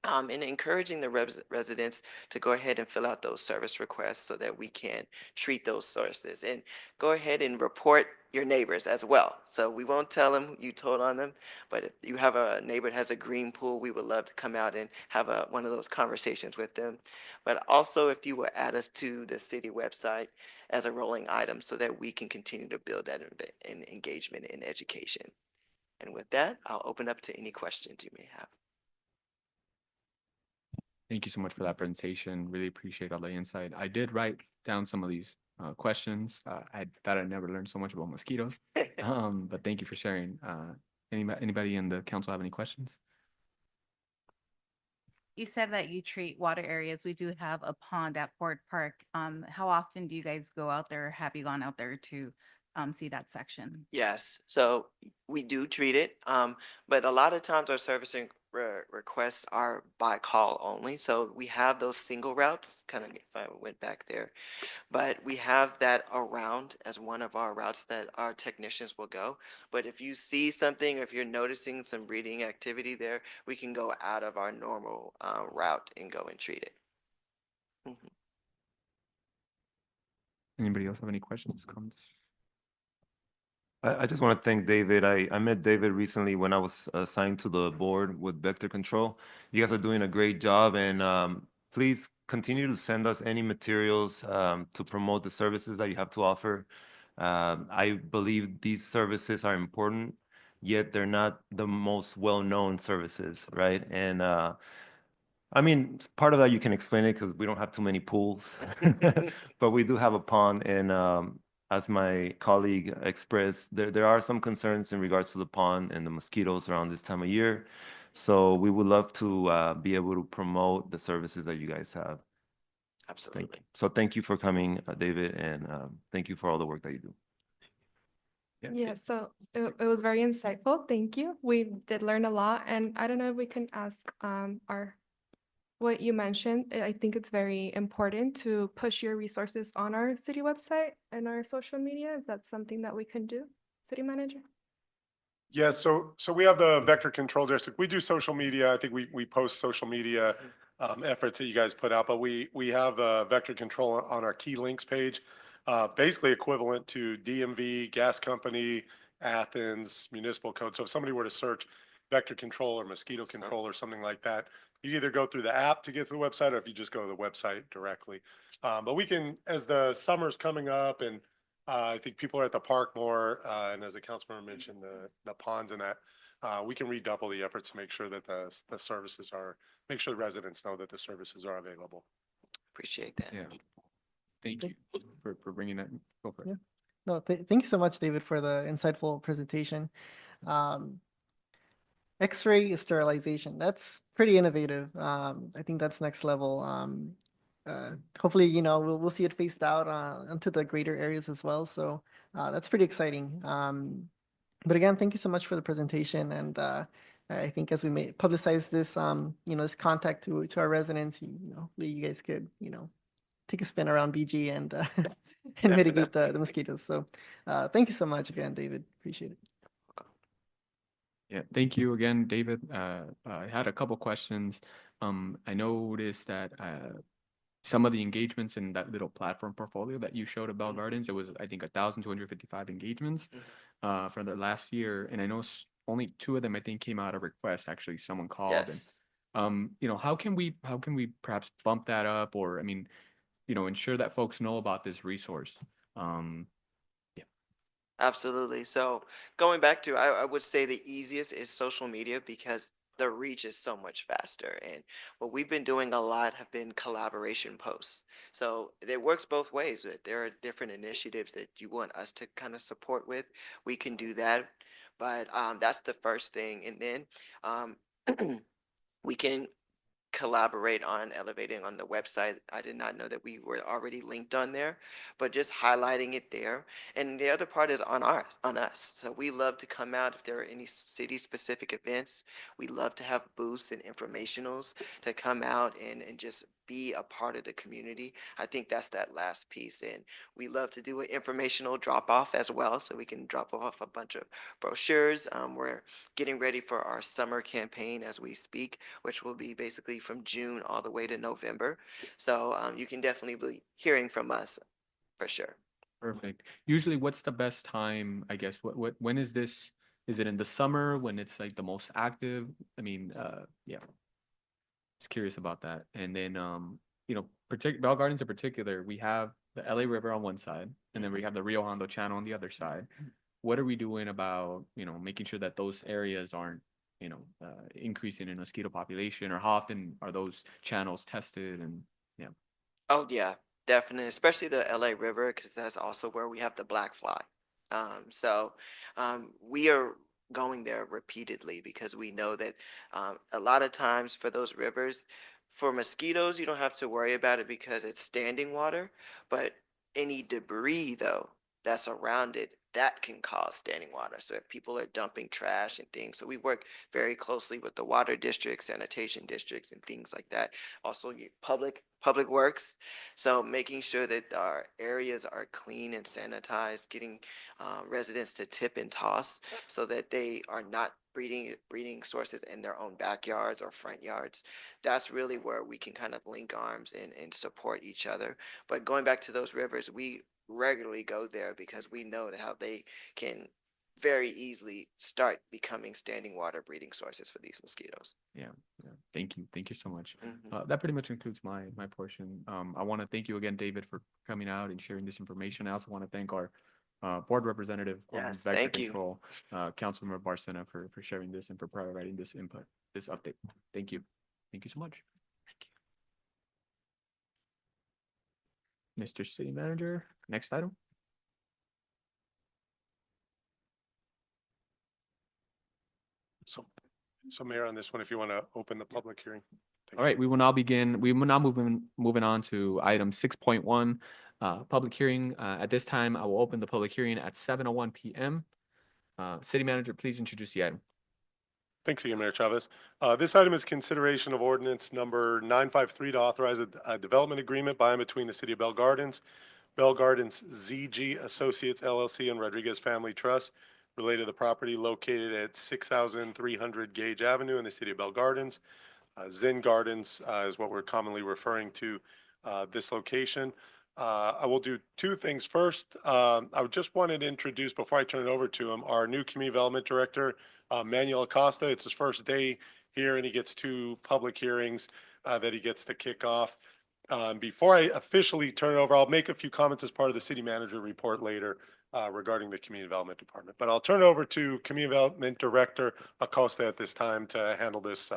And encouraging the residents to go ahead and fill out those service requests so that we can treat those sources, and go ahead and report your neighbors as well. So we won't tell them you told on them, but if you have a neighbor that has a green pool, we would love to come out and have one of those conversations with them. But also if you will add us to the city website as a rolling item so that we can continue to build that engagement in education. And with that, I'll open up to any questions you may have. Thank you so much for that presentation. Really appreciate all the insight. I did write down some of these questions. I thought I'd never learned so much about mosquitoes, but thank you for sharing. Anybody in the council have any questions? You said that you treat water areas. We do have a pond at Ford Park. How often do you guys go out there? Have you gone out there to see that section? Yes, so we do treat it, but a lot of times our servicing requests are by call only. So we have those single routes, kind of if I went back there, but we have that around as one of our routes that our technicians will go. But if you see something, or if you're noticing some breeding activity there, we can go out of our normal route and go and treat it. Mhm. Anybody else have any questions, comments? I just want to thank David. I met David recently when I was assigned to the board with Vector Control. You guys are doing a great job, and please continue to send us any materials to promote the services that you have to offer. I believe these services are important, yet they're not the most well-known services, right? And I mean, part of that you can explain it because we don't have too many pools, but we do have a pond, and as my colleague expressed, there are some concerns in regards to the pond and the mosquitoes around this time of year. So we would love to be able to promote the services that you guys have. Absolutely. So thank you for coming, David, and thank you for all the work that you do. Yeah, so it was very insightful. Thank you. We did learn a lot, and I don't know if we can ask what you mentioned. I think it's very important to push your resources on our city website and our social media. If that's something that we can do, city manager? Yes, so we have the Vector Control District. We do social media. I think we post social media efforts that you guys put out, but we have Vector Control on our key links page, basically equivalent to DMV, gas company, Athens, municipal code. So if somebody were to search Vector Control or mosquito control or something like that, you either go through the app to get to the website, or if you just go to the website directly. But we can, as the summer's coming up, and I think people are at the park more, and as the councilmember mentioned, the ponds and that, we can redouble the efforts to make sure that the services are, make sure the residents know that the services are available. Appreciate that. Yeah. Thank you for bringing that. Go for it. Yeah. No, thank you so much, David, for the insightful presentation. X-ray sterilization, that's pretty innovative. I think that's next level. Hopefully, you know, we'll see it phased out into the greater areas as well. So that's pretty exciting. But again, thank you so much for the presentation. And I think as we may publicize this, you know, this contact to our residents, you know, you guys could, you know, take a spin around BG and and mitigate the mosquitoes. So thank you so much again, David. Appreciate it. Yeah, thank you again, David. I had a couple questions. I noticed that some of the engagements in that little platform portfolio that you showed at Bell Gardens, it was, I think, 1,255 engagements for the last year. And I know only 2 of them, I think, came out of request. Actually, someone called. Yes. And, you know, how can we perhaps bump that up, or, I mean, you know, ensure that folks know about this resource? Absolutely. So going back to, I would say the easiest is social media, because the reach is so much faster. And what we've been doing a lot have been collaboration posts. So it works both ways. If there are different initiatives that you want us to kind of support with, we can do that. But that's the first thing. And then we can collaborate on elevating on the website. I did not know that we were already linked on there, but just highlighting it there. And the other part is on us. So we love to come out if there are any city specific events. We love to have booths and informationals to come out and just be a part of the community. I think that's that last piece. And we love to do an informational drop off as well. So we can drop off a bunch of brochures. We're getting ready for our summer campaign as we speak, which will be basically from June all the way to November. So you can definitely be hearing from us for sure. Perfect. Usually, what's the best time, I guess, when is this? Is it in the summer when it's like the most active? I mean, yeah. Just curious about that. And then, you know, Bell Gardens in particular, we have the LA River on one side, and then we have the Rio Hondo Channel on the other side. What are we doing about, you know, making sure that those areas aren't, you know, increasing in mosquito population, or how often are those channels tested? And yeah. Oh yeah, definitely, especially the LA River, because that's also where we have the black fly. So we are going there repeatedly because we know that a lot of times for those rivers, for mosquitoes, you don't have to worry about it because it's standing water, but any debris though that's around it, that can cause standing water. So if people are dumping trash and things, so we work very closely with the water districts, sanitation districts, and things like that. Also, public works. So making sure that our areas are clean and sanitized, getting residents to tip and toss so that they are not breeding sources in their own backyards or front yards. That's really where we can kind of link arms and support each other. But going back to those rivers, we regularly go there because we know how they can very easily start becoming standing water breeding sources for these mosquitoes. Yeah. Thank you so much. Mhm. That pretty much concludes my portion. I want to thank you again, David, for coming out and sharing this information. I also want to thank our board representative on Yes, Vector thank you. Control, Councilmember Barcena, for sharing this and for providing this input, this update. Thank you so much. Mr. City Manager, next item. So Mayor, on this one, if you want to open the public hearing. Thank All right, we will now moving on to item 6.1, public hearing. At this time, I will open the public hearing at 7:01 p.m. City Manager, please introduce the item. Thanks again, Mayor Chavez. This item is consideration of ordinance number 953 to authorize a development agreement by and between the City of Bell Gardens ZG Associates LLC, and Rodriguez Family Trust related to the property located at 6,300 Gage Avenue in the City of Bell Gardens. Zen Gardens is what we're commonly referring to this location. I will do two things. First, I just wanted to introduce, before I turn it over to him, our new Community Development Director, Manuel Acosta. It's his first day here, and he gets two public hearings that he gets to kick off. Before I officially turn it over, I'll make a few comments as part of the City Manager report later regarding the Community Development Department. But I'll turn it over to Community Development Director Acosta at this time to handle this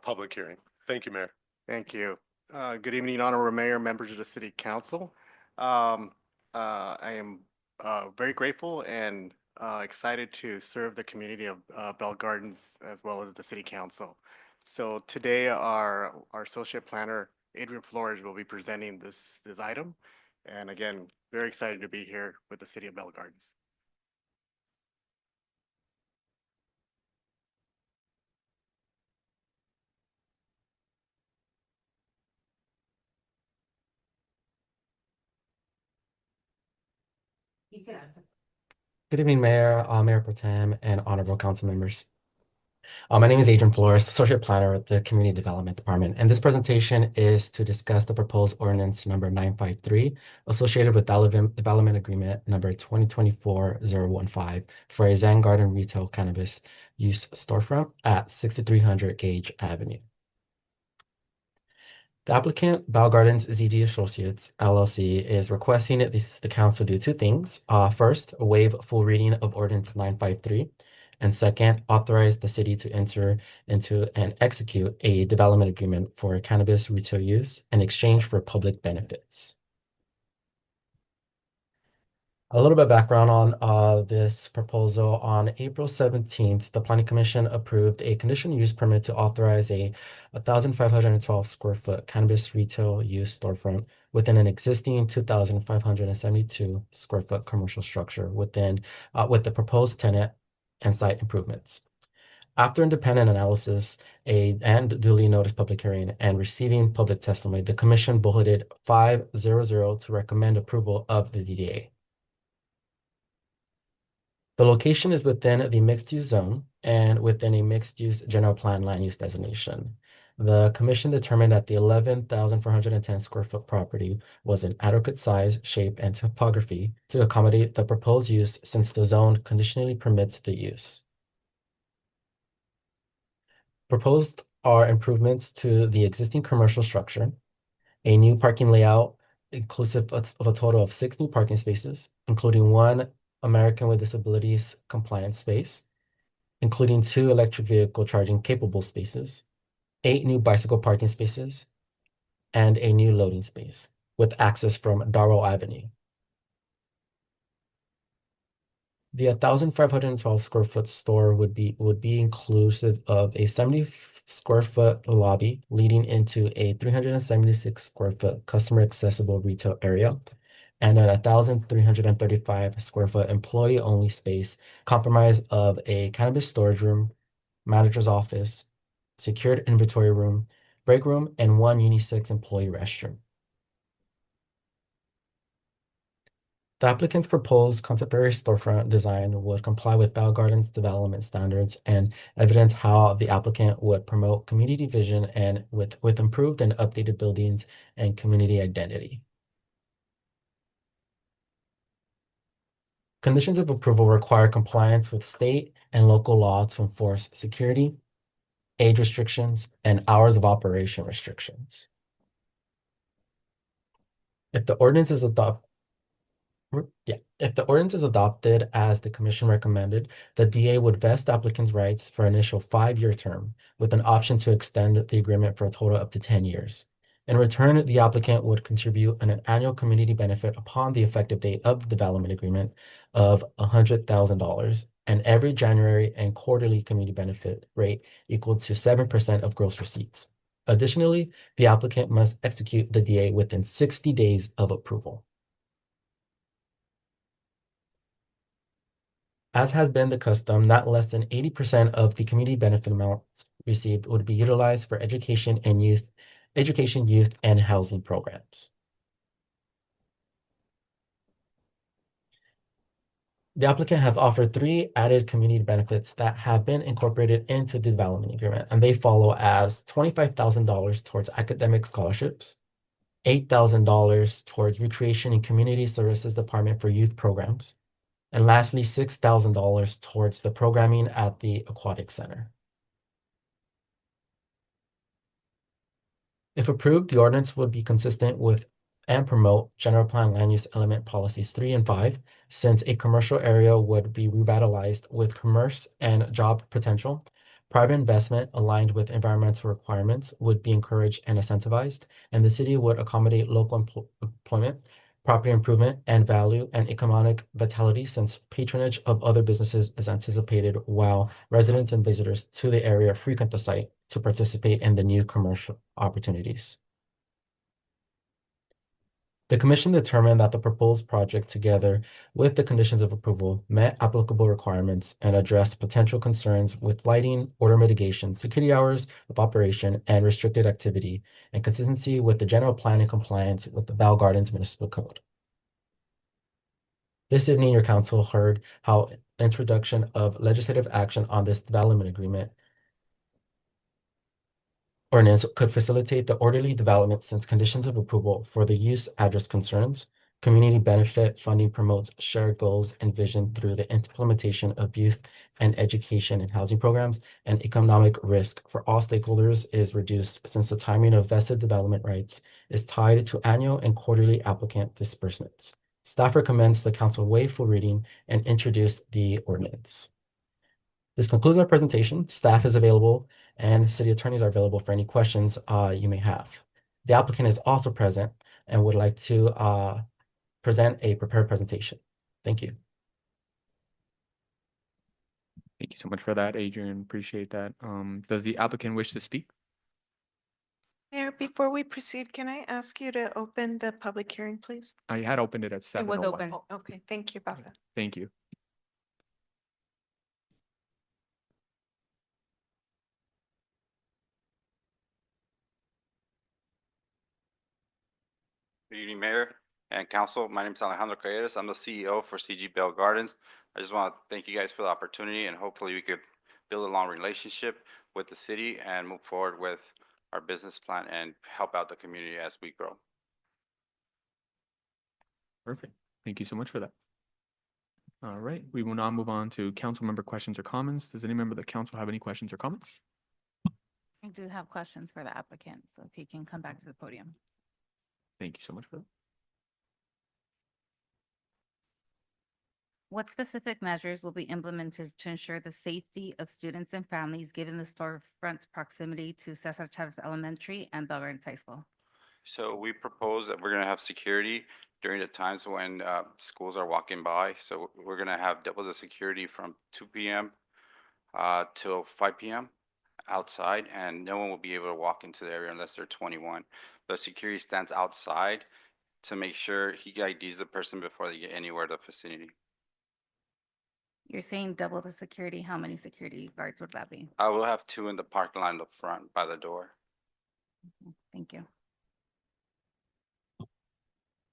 public hearing. Thank you, Mayor. Thank you. Good evening, Honorable Mayor, members of the City Council. I am very grateful and excited to serve the community of Bell Gardens as well as the City Council. So today, our Associate Planner, Adrian Flores, will be presenting this item. And again, very excited to be here with the City of Bell Gardens. Good evening, Mayor, Mayor Pro Tem, and honorable council members. My name is Adrian Flores, Associate Planner at the Community Development Department, and this presentation is to discuss the proposed ordinance number 953 associated with Development Agreement number 2024-015 for a Zen Garden retail cannabis use storefront at 6300 Gage Avenue. The applicant, Bell Gardens ZG Associates LLC, is requesting that the council do two things. First, waive full reading of Ordinance 953, And second, authorize the city to enter into and execute a development agreement for cannabis retail use in exchange for public benefits. A little bit of background on this proposal. On April 17th, the Planning Commission approved a conditional use permit to authorize a 1,512 square foot cannabis retail use storefront within an existing 2,572 square foot commercial structure with the proposed tenant and site improvements. After independent analysis and duly noticed public hearing and receiving public testimony, the commission voted 5-0-0 to recommend approval of the DDA. The location is within the mixed-use zone and within a mixed-use general plan land use designation. The commission determined that the 11,410 square foot property was an adequate size, shape, and topography to accommodate the proposed use since the zone conditionally permits the use. Proposed are improvements to the existing commercial structure, a new parking layout inclusive of a total of 6 new parking spaces, including 1 American with Disabilities compliant space, including 2 electric vehicle charging capable spaces, 8 new bicycle parking spaces, and a new loading space with access from Darrow Avenue. The 1,512 square foot store would be inclusive of a 70 square foot lobby leading into a 376 square foot customer accessible retail area and a 1,335 square foot employee only space comprised of a cannabis storage room, manager's office, secured inventory room, break room, and 1 unisex employee restroom. The applicant's proposed contemporary storefront design would comply with Bell Gardens development standards and evidence how the applicant would promote community vision and with improved and updated buildings and community identity. Conditions of approval require compliance with state and local law to enforce security, age restrictions, and hours of operation restrictions. If the ordinance is adopted, as the commission recommended, the DA would vest applicants' rights for an initial 5-year term with an option to extend the agreement for a total up to 10 years. In return, the applicant would contribute an annual community benefit upon the effective date of the development agreement of $100,000 and every January and quarterly community benefit rate equal to 7% of gross receipts. Additionally, the applicant must execute the DA within 60 days of approval. As has been the custom, not less than 80% of the community benefit amounts received would be utilized for education, youth, and housing programs. The applicant has offered 3 added community benefits that have been incorporated into the development agreement, and they follow as $25,000 towards academic scholarships, $8,000 towards recreation and community services department for youth programs, and lastly, $6,000 towards the programming at the Aquatic Center. If approved, the ordinance would be consistent with and promote general plan land use element policies 3 and 5, since a commercial area would be revitalized with commerce and job potential. Private investment aligned with environmental requirements would be encouraged and incentivized, and the city would accommodate local employment, property improvement, and value and economic vitality, since patronage of other businesses is anticipated while residents and visitors to the area frequent the site to participate in the new commercial opportunities. The commission determined that the proposed project, together with the conditions of approval, met applicable requirements and addressed potential concerns with lighting, odor mitigation, security hours of operation, and restricted activity, and consistency with the general plan and compliance with the Bell Gardens Municipal Code. This evening, your council heard how introduction of legislative action on this development agreement ordinance could facilitate the orderly development, since conditions of approval for the use address concerns. Community benefit funding promotes shared goals and vision through the implementation of youth and education and housing programs, and economic risk for all stakeholders is reduced, since the timing of vested development rights is tied to annual and quarterly applicant disbursements. Staff recommends the council waive full reading and introduce the ordinance. This concludes my presentation. Staff is available and city attorneys are available for any questions you may have. The applicant is also present and would like to present a prepared presentation. Thank you. Thank you so much for that, Adrian. Appreciate that. Does the applicant wish to speak? Mayor, before we proceed, can I ask you to open the public hearing, please? I had opened it at 7:01. Oh, okay, thank you about that. Thank you. Good evening, Mayor and Council. My name is Alejandro Callejas. I'm the CEO for CG Bell Gardens. I just want to thank you guys for the opportunity, and hopefully we could build a long relationship with the city and move forward with our business plan and help out the community as we grow. Perfect. Thank you so much for that. All right, we will now move on to council member questions or comments. Does any member of the council have any questions or comments? I do have questions for the applicant, so if he can come back to the podium. Thank you so much for that. What specific measures will be implemented to ensure the safety of students and families given the storefront's proximity to Cesar Chavez Elementary and Bell Gardens High School? So we propose that we're going to have security during the times when schools are walking by. So we're going to have double the security from 2 p.m. Till 5 p.m. outside, and no one will be able to walk into the area unless they're 21. The security stands outside to make sure he IDs the person before they get anywhere to the vicinity. You're saying double the security. How many security guards would that be? I will have 2 in the parking lot in the front by the door. Thank you.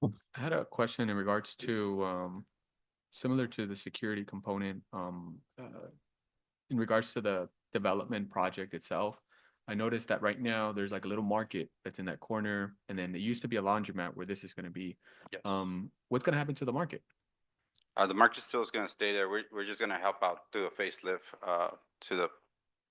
I had a question in regards to similar to the security component, in regards to the development project itself. I noticed that right now there's like a little market that's in that corner, and then it used to be a laundromat where this is going to be. Yes. What's going to happen to the market? The market still is going to stay there. We're just going to help out through a facelift to the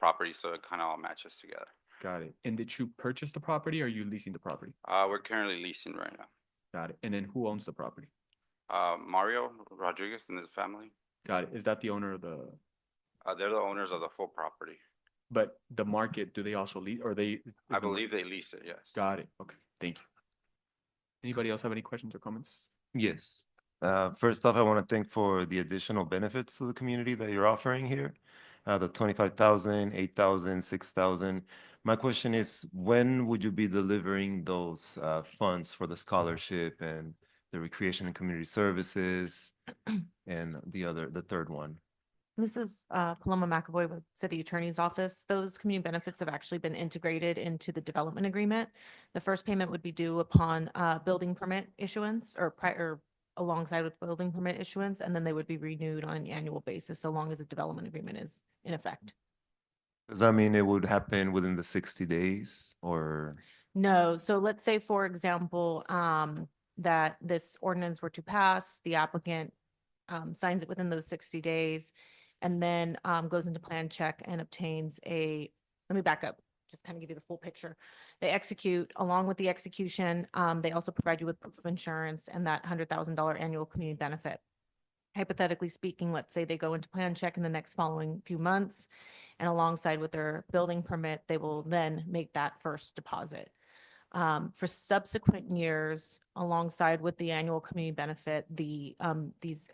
property so it kind of all matches together. Got it. And did you purchase the property or are you leasing the property? We're currently leasing right now. Got it. And then who owns the property? Mario Rodriguez and his family. Got it. Is that the owner of the, They're the owners of the full property. but the market, do they also lease or they? I believe they lease it, yes. Got it. Okay. Thank you. Anybody else have any questions or comments? Yes. First off, I want to thank for the additional benefits to the community that you're offering here. The 25,000, 8,000, 6,000. My question is, when would you be delivering those funds for the scholarship and the recreation and community services and the third one? This is Paloma McAvoy with City Attorney's Office. Those community benefits have actually been integrated into the development agreement. The first payment would be due upon building permit issuance or prior alongside with building permit issuance, and then they would be renewed on an annual basis so long as the development agreement is in effect. Does that mean it would happen within the 60 days or? No, so let's say, for example, that this ordinance were to pass, the applicant signs it within those 60 days, and then goes into plan check and obtains let me back up, just kind of give you the full picture. They execute, along with the execution, they also provide you with proof of insurance and that $100,000 annual community benefit. Hypothetically speaking, let's say they go into plan check in the next following few months, and alongside with their building permit, they will then make that first deposit. For subsequent years, alongside with the annual community benefit, these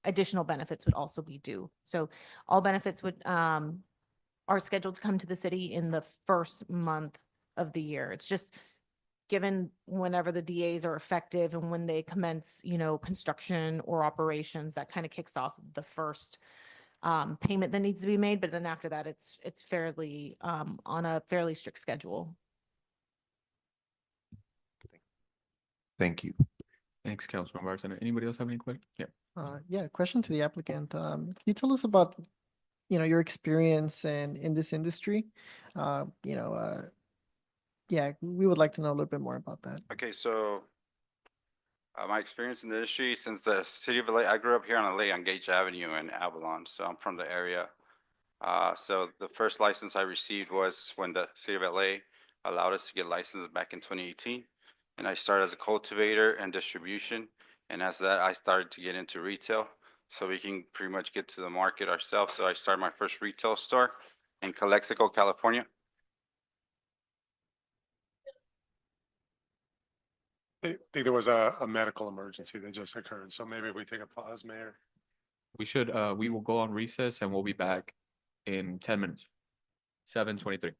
additional benefits would also be due. So all benefits are scheduled to come to the city in the first month of the year. It's just given whenever the DAs are effective and when they commence, construction or operations, that kind of kicks off the first payment that needs to be made. But then after that, it's fairly on a fairly strict schedule. Thank you. Thanks, Councilman Bartender. Anybody else have any questions? Yeah. Yeah, question to the applicant. Can you tell us about, your experience in this industry? Yeah, we would like to know a little bit more about that. Okay, so my experience in the industry since the city of LA, I grew up here on LA on Gage Avenue in Avalon, so I'm from the area. So the first license I received was when the city of LA allowed us to get licensed back in 2018. And I started as a cultivator and distribution. And as that, I started to get into retail. so we can pretty much get to the market ourselves. So I started my first retail store in Calexico, California. I think there was a medical emergency that just occurred, so maybe if we take a pause, Mayor. We will go on recess and we'll be back in 10 minutes. 7:23.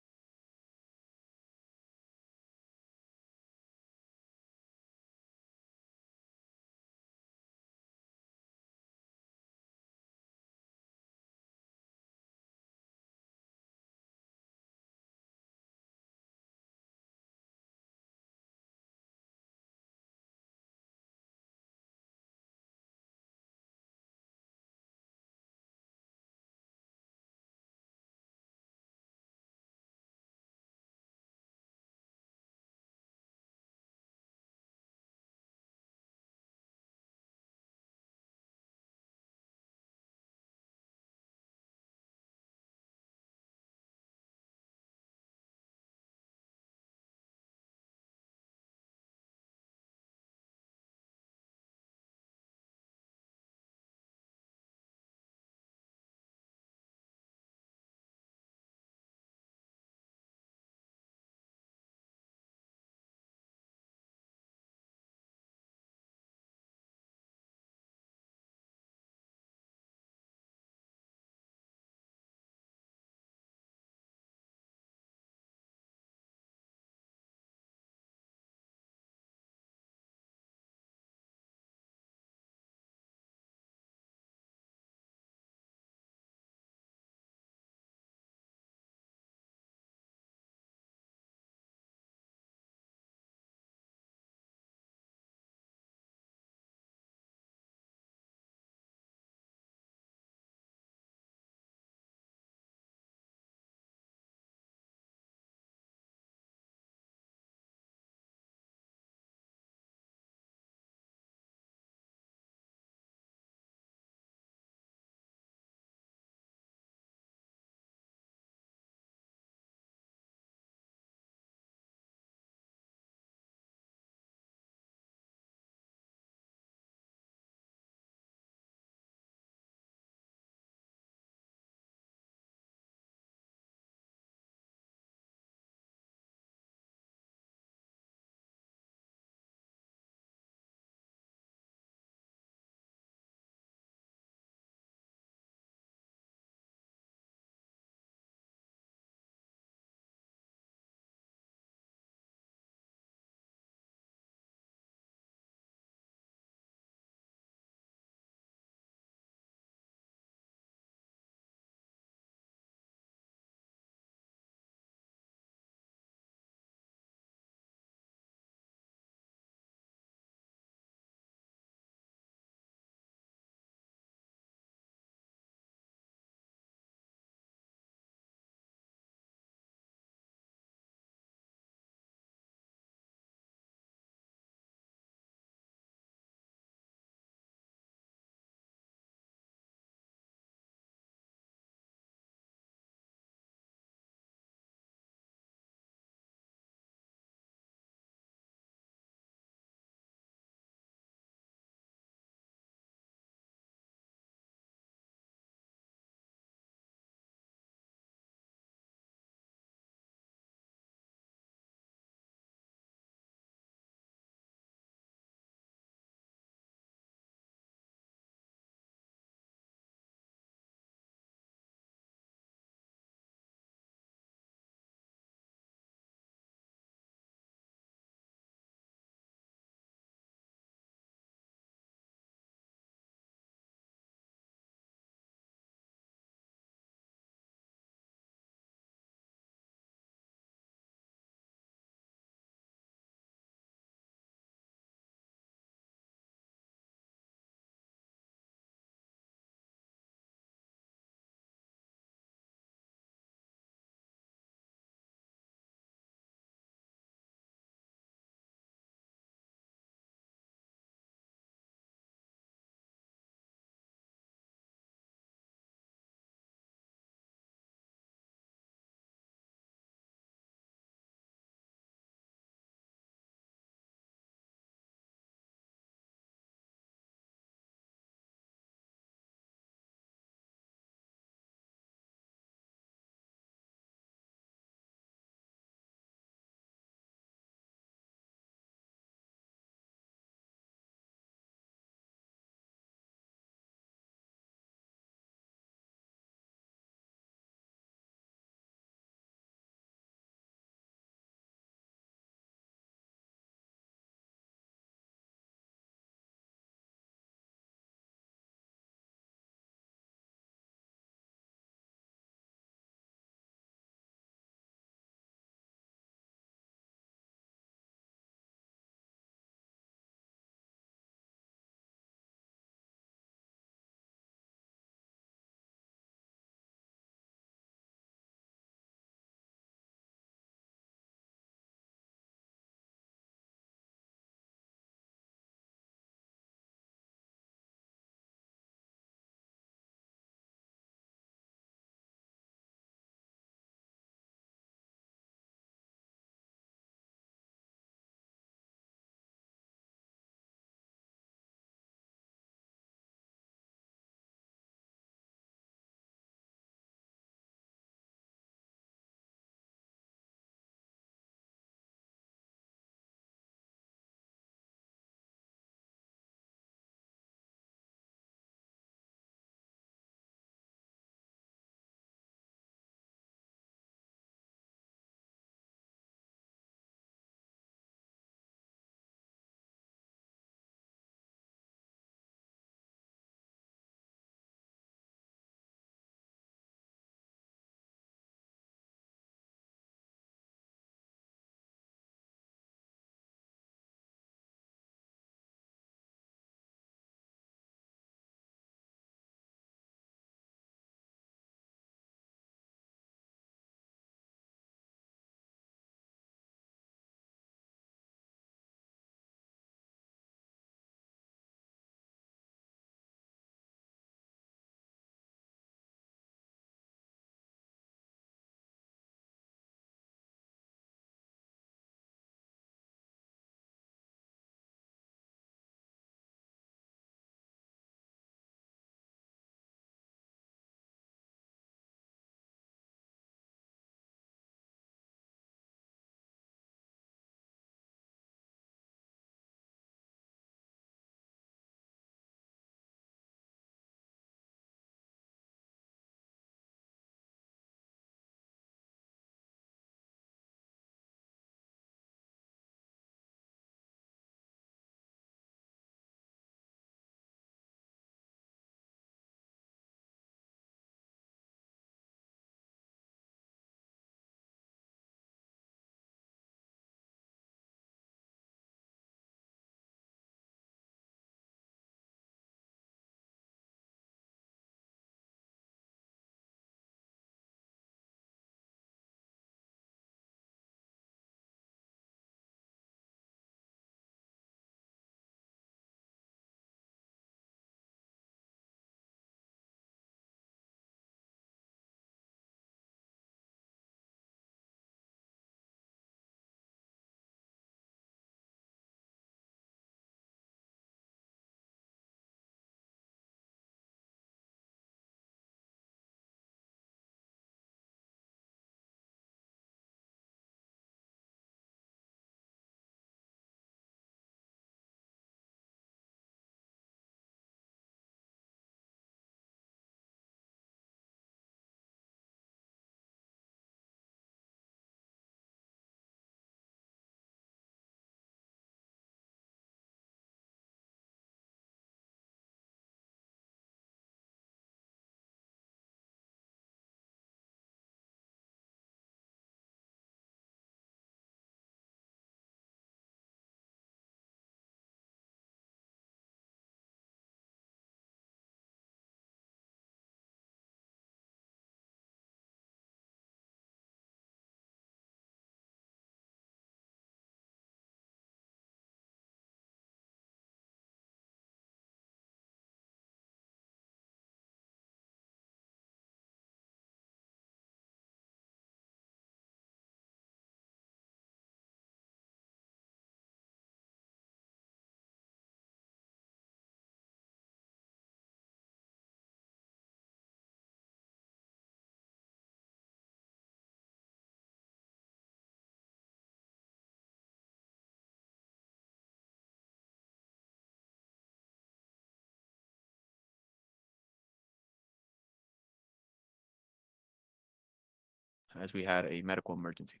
as we had a medical emergency.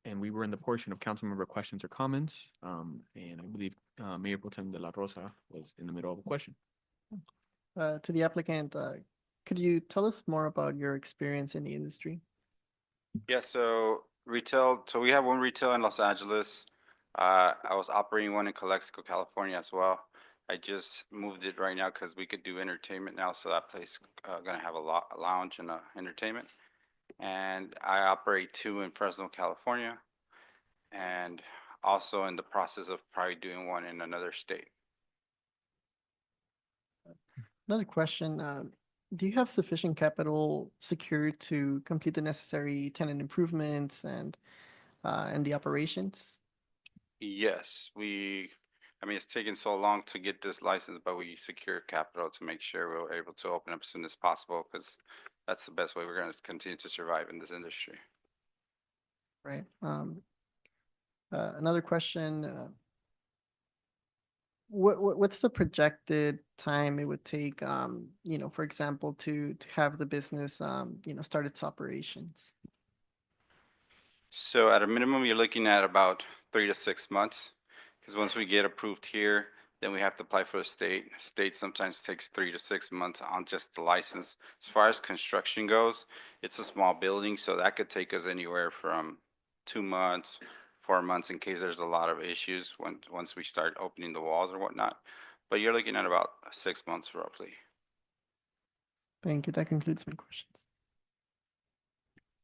And we were in the portion of council member questions or comments. And I believe Mayor Pro Tem De La Rosa was in the middle of a question. To the applicant, could you tell us more about your experience in the industry? Yeah, so retail, so we have one retail in Los Angeles. I was operating one in Calexico, California as well. I just moved it right now because we could do entertainment now, so that place gonna have a lounge and entertainment. And I operate two in Fresno, California, and also in the process of probably doing one in another state. Another question, do you have sufficient capital secured to complete the necessary tenant improvements and the operations? Yes, I mean, it's taken so long to get this license, but we secured capital to make sure we were able to open up as soon as possible, because that's the best way we're going to continue to survive in this industry. Right. Another question, what's the projected time it would take, you know, for example, to have the business, you know, start its operations? So at a minimum, you're looking at about 3 to 6 months, because once we get approved here, then we have to apply for the state. State sometimes takes 3 to 6 months on just the license. As far as construction goes, it's a small building, so that could take us anywhere from 2 months, 4 months in case there's a lot of issues once we start opening the walls or whatnot. But you're looking at about 6 months roughly. Thank you. That concludes my questions.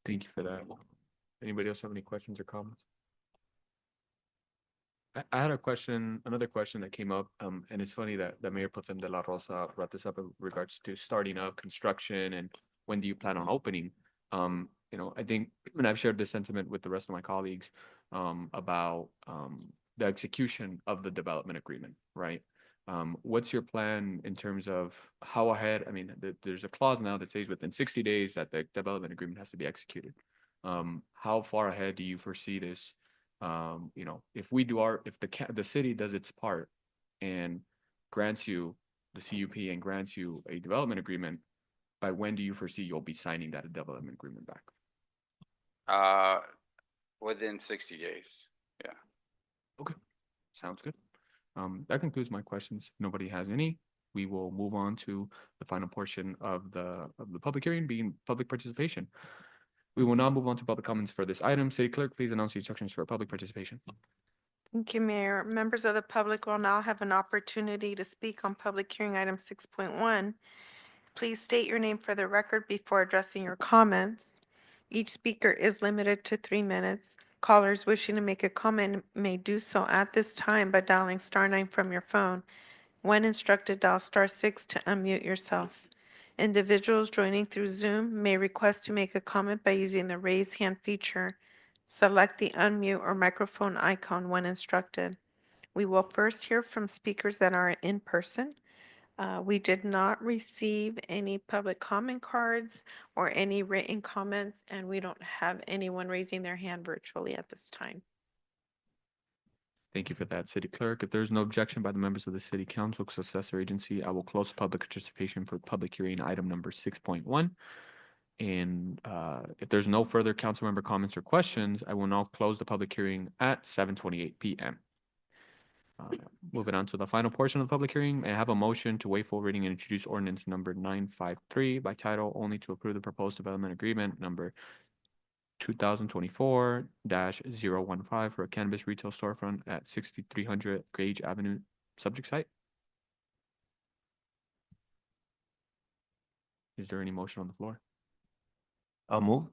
Thank you for that. Anybody else have any questions or comments? I had a question, another question that came up, and it's funny that Mayor Pro Tem De La Rosa brought this up in regards to starting up construction and when do you plan on opening? You know, I think, and I've shared this sentiment with the rest of my colleagues, about the execution of the development agreement, right? What's your plan in terms of how ahead? I mean, there's a clause now that says within 60 days that the development agreement has to be executed. How far ahead do you foresee this? You know, if the city does its part and grants you the CUP and grants you a development agreement, by when do you foresee you'll be signing that development agreement back? Within 60 days, yeah. Okay, sounds good. That concludes my questions. If nobody has any, we will move on to the final portion of the public hearing, being public participation. We will now move on to public comments for this item. City Clerk, please announce the instructions for public participation. Thank you, Mayor. Members of the public will now have an opportunity to speak on public hearing item 6.1. Please state your name for the record before addressing your comments. Each speaker is limited to 3 minutes. Callers wishing to make a comment may do so at this time by dialing *9 from your phone. When instructed, dial *6 to unmute yourself. Individuals joining through Zoom may request to make a comment by using the raise hand feature. Select the unmute or microphone icon when instructed. We will first hear from speakers that are in person. We did not receive any public comment cards or any written comments, and we don't have anyone raising their hand virtually at this time. Thank you for that, City Clerk. If there's no objection by the members of the City Council, successor agency, I will close public participation for public hearing item number 6.1. And if there's no further council member comments or questions, I will now close the public hearing at 7:28 p.m. Moving on to the final portion of the public hearing, may I have a motion to waive full reading and introduce ordinance number 953 by title only to approve the proposed development agreement number 2024-015 for a cannabis retail storefront at 6300 Gage Avenue, subject site? Is there any motion on the floor? I'll move.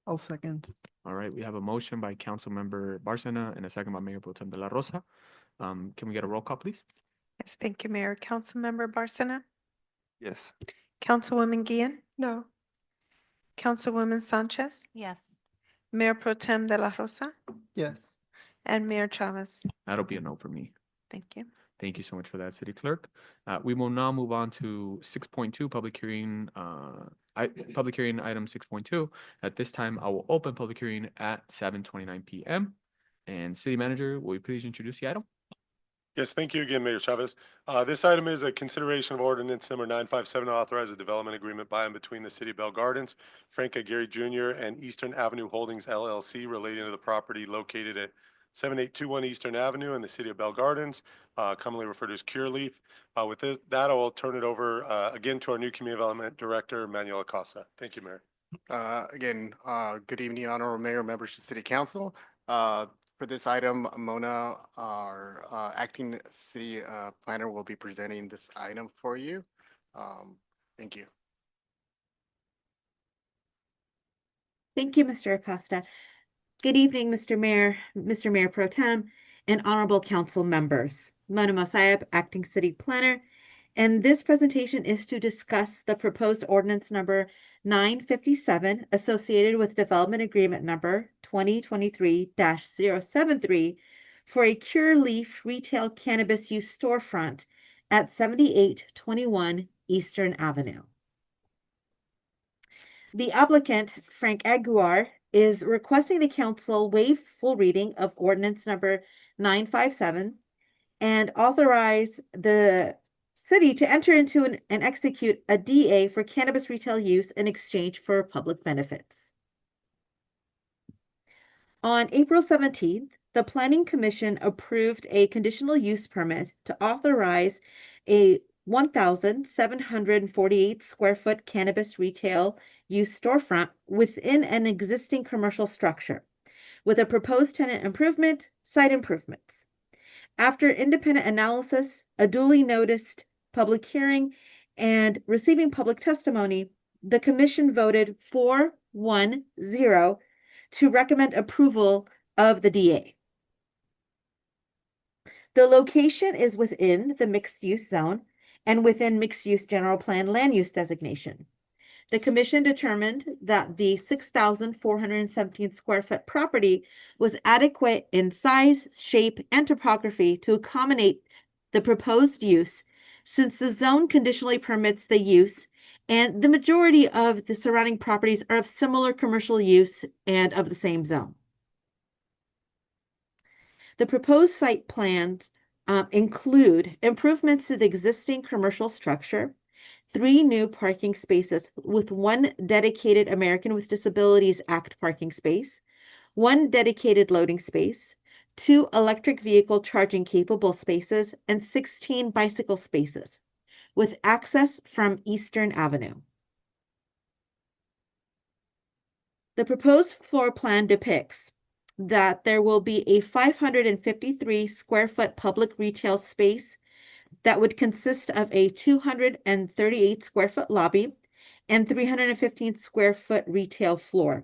I'll second. All right, we have a motion by Councilmember Barcena and a second by Mayor Pro Tem De La Rosa. Can we get a roll call, please? Yes, thank you, Mayor. Councilmember Barcena? Yes. Councilwoman Guillen? No. Councilwoman Sanchez? Yes. Mayor Pro Tem De La Rosa? Yes. And Mayor Chavez? That'll be a no for me. Thank you. Thank you so much for that, City Clerk. We will now move on to 6.2, public hearing item 6.2. At this time, I will open public hearing at 7:29 p.m. And City Manager, will you please introduce the item? Yes, thank you again, Mayor Chavez. This item is a consideration of ordinance number 957 to authorize a development agreement by and between the City of Bell Gardens, Frank Aguirre Jr., and Eastern Avenue Holdings LLC relating to the property located at 7821 Eastern Avenue in the City of Bell Gardens, commonly referred to as Cureleaf. With that, I will turn it over again to our new Community Development Director, Manuel Acosta. Thank you, Mayor. Again, good evening, Honorable Mayor, members of the City Council. For this item, Mona, our acting city planner, will be presenting this item for you. Thank you. Thank you, Mr. Acosta. Good evening, Mr. Mayor Pro Tem, and honorable council members. Mona Mosayeb, acting city planner, and this presentation is to discuss the proposed ordinance number 957 associated with development agreement number 2023-073 for a Cureleaf retail cannabis use storefront at 7821 Eastern Avenue. The applicant, Frank Aguirre, is requesting the council waive full reading of ordinance number 957 and authorize the city to enter into and execute a DA for cannabis retail use in exchange for public benefits. On April 17th, the Planning Commission approved a conditional use permit to authorize a 1,748 square foot cannabis retail use storefront within an existing commercial structure with a proposed tenant improvement, site improvements. After independent analysis, a duly noticed public hearing, and receiving public testimony, the commission voted 4-1-0 to recommend approval of the DA. The location is within the mixed-use zone and within mixed-use general plan land use designation. The commission determined that the 6,417 square foot property was adequate in size, shape, and topography to accommodate the proposed use, since the zone conditionally permits the use and the majority of the surrounding properties are of similar commercial use and of the same zone. The proposed site plans include improvements to the existing commercial structure, 3 new parking spaces with 1 dedicated American with Disabilities Act parking space, 1 dedicated loading space, 2 electric vehicle charging capable spaces, and 16 bicycle spaces, with access from Eastern Avenue. The proposed floor plan depicts that there will be a 553 square foot public retail space that would consist of a 238 square foot lobby and 315 square foot retail floor.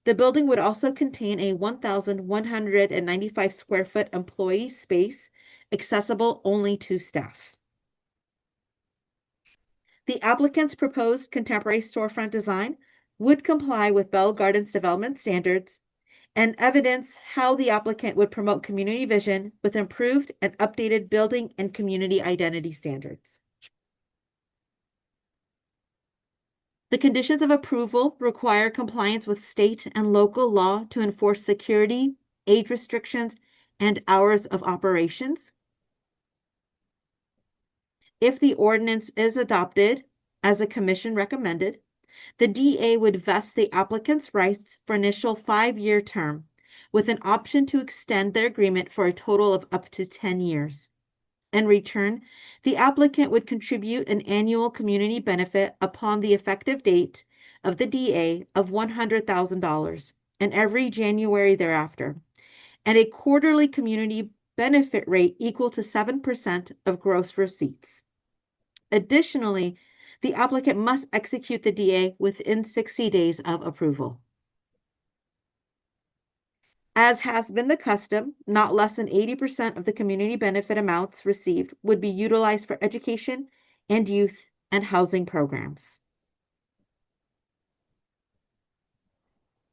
The building would also contain a 1,195 square foot employee space, accessible only to staff. The applicant's proposed contemporary storefront design would comply with Bell Gardens development standards and evidence how the applicant would promote community vision with improved and updated building and community identity standards. The conditions of approval require compliance with state and local law to enforce security, age restrictions, and hours of operations. If the ordinance is adopted, as the commission recommended, the DA would vest the applicant's rights for initial 5-year term, with an option to extend their agreement for a total of up to 10 years. In return, the applicant would contribute an annual community benefit upon the effective date of the DA of $100,000 and every January thereafter, and a quarterly community benefit rate equal to 7% of gross receipts. Additionally, the applicant must execute the DA within 60 days of approval. As has been the custom, not less than 80% of the community benefit amounts received would be utilized for education and youth and housing programs.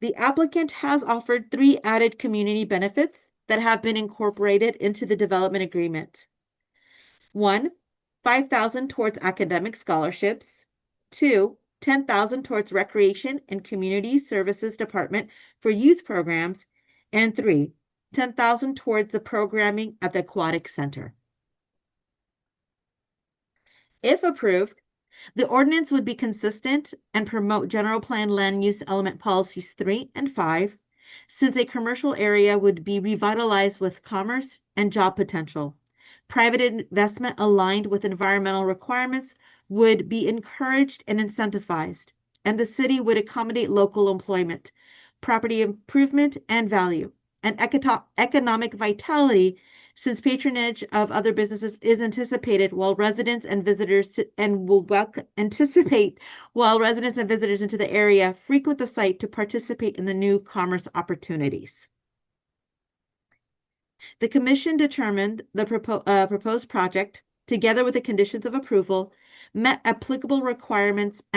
The applicant has offered 3 added community benefits that have been incorporated into the development agreement. 1, $5,000 towards academic scholarships. 2, $10,000 towards Recreation and Community Services Department for youth programs. And 3, $10,000 towards the programming at the Aquatic Center. If approved, the ordinance would be consistent and promote general plan land use element policies 3 and 5, since a commercial area would be revitalized with commerce and job potential. Private investment aligned with environmental requirements would be encouraged and incentivized, and the city would accommodate local employment, property improvement, and value, and economic vitality, since patronage of other businesses is anticipated while residents and visitors while residents and visitors into the area frequent the site to participate in the new commerce opportunities. The commission determined the proposed project, together with the conditions of approval, met applicable requirements and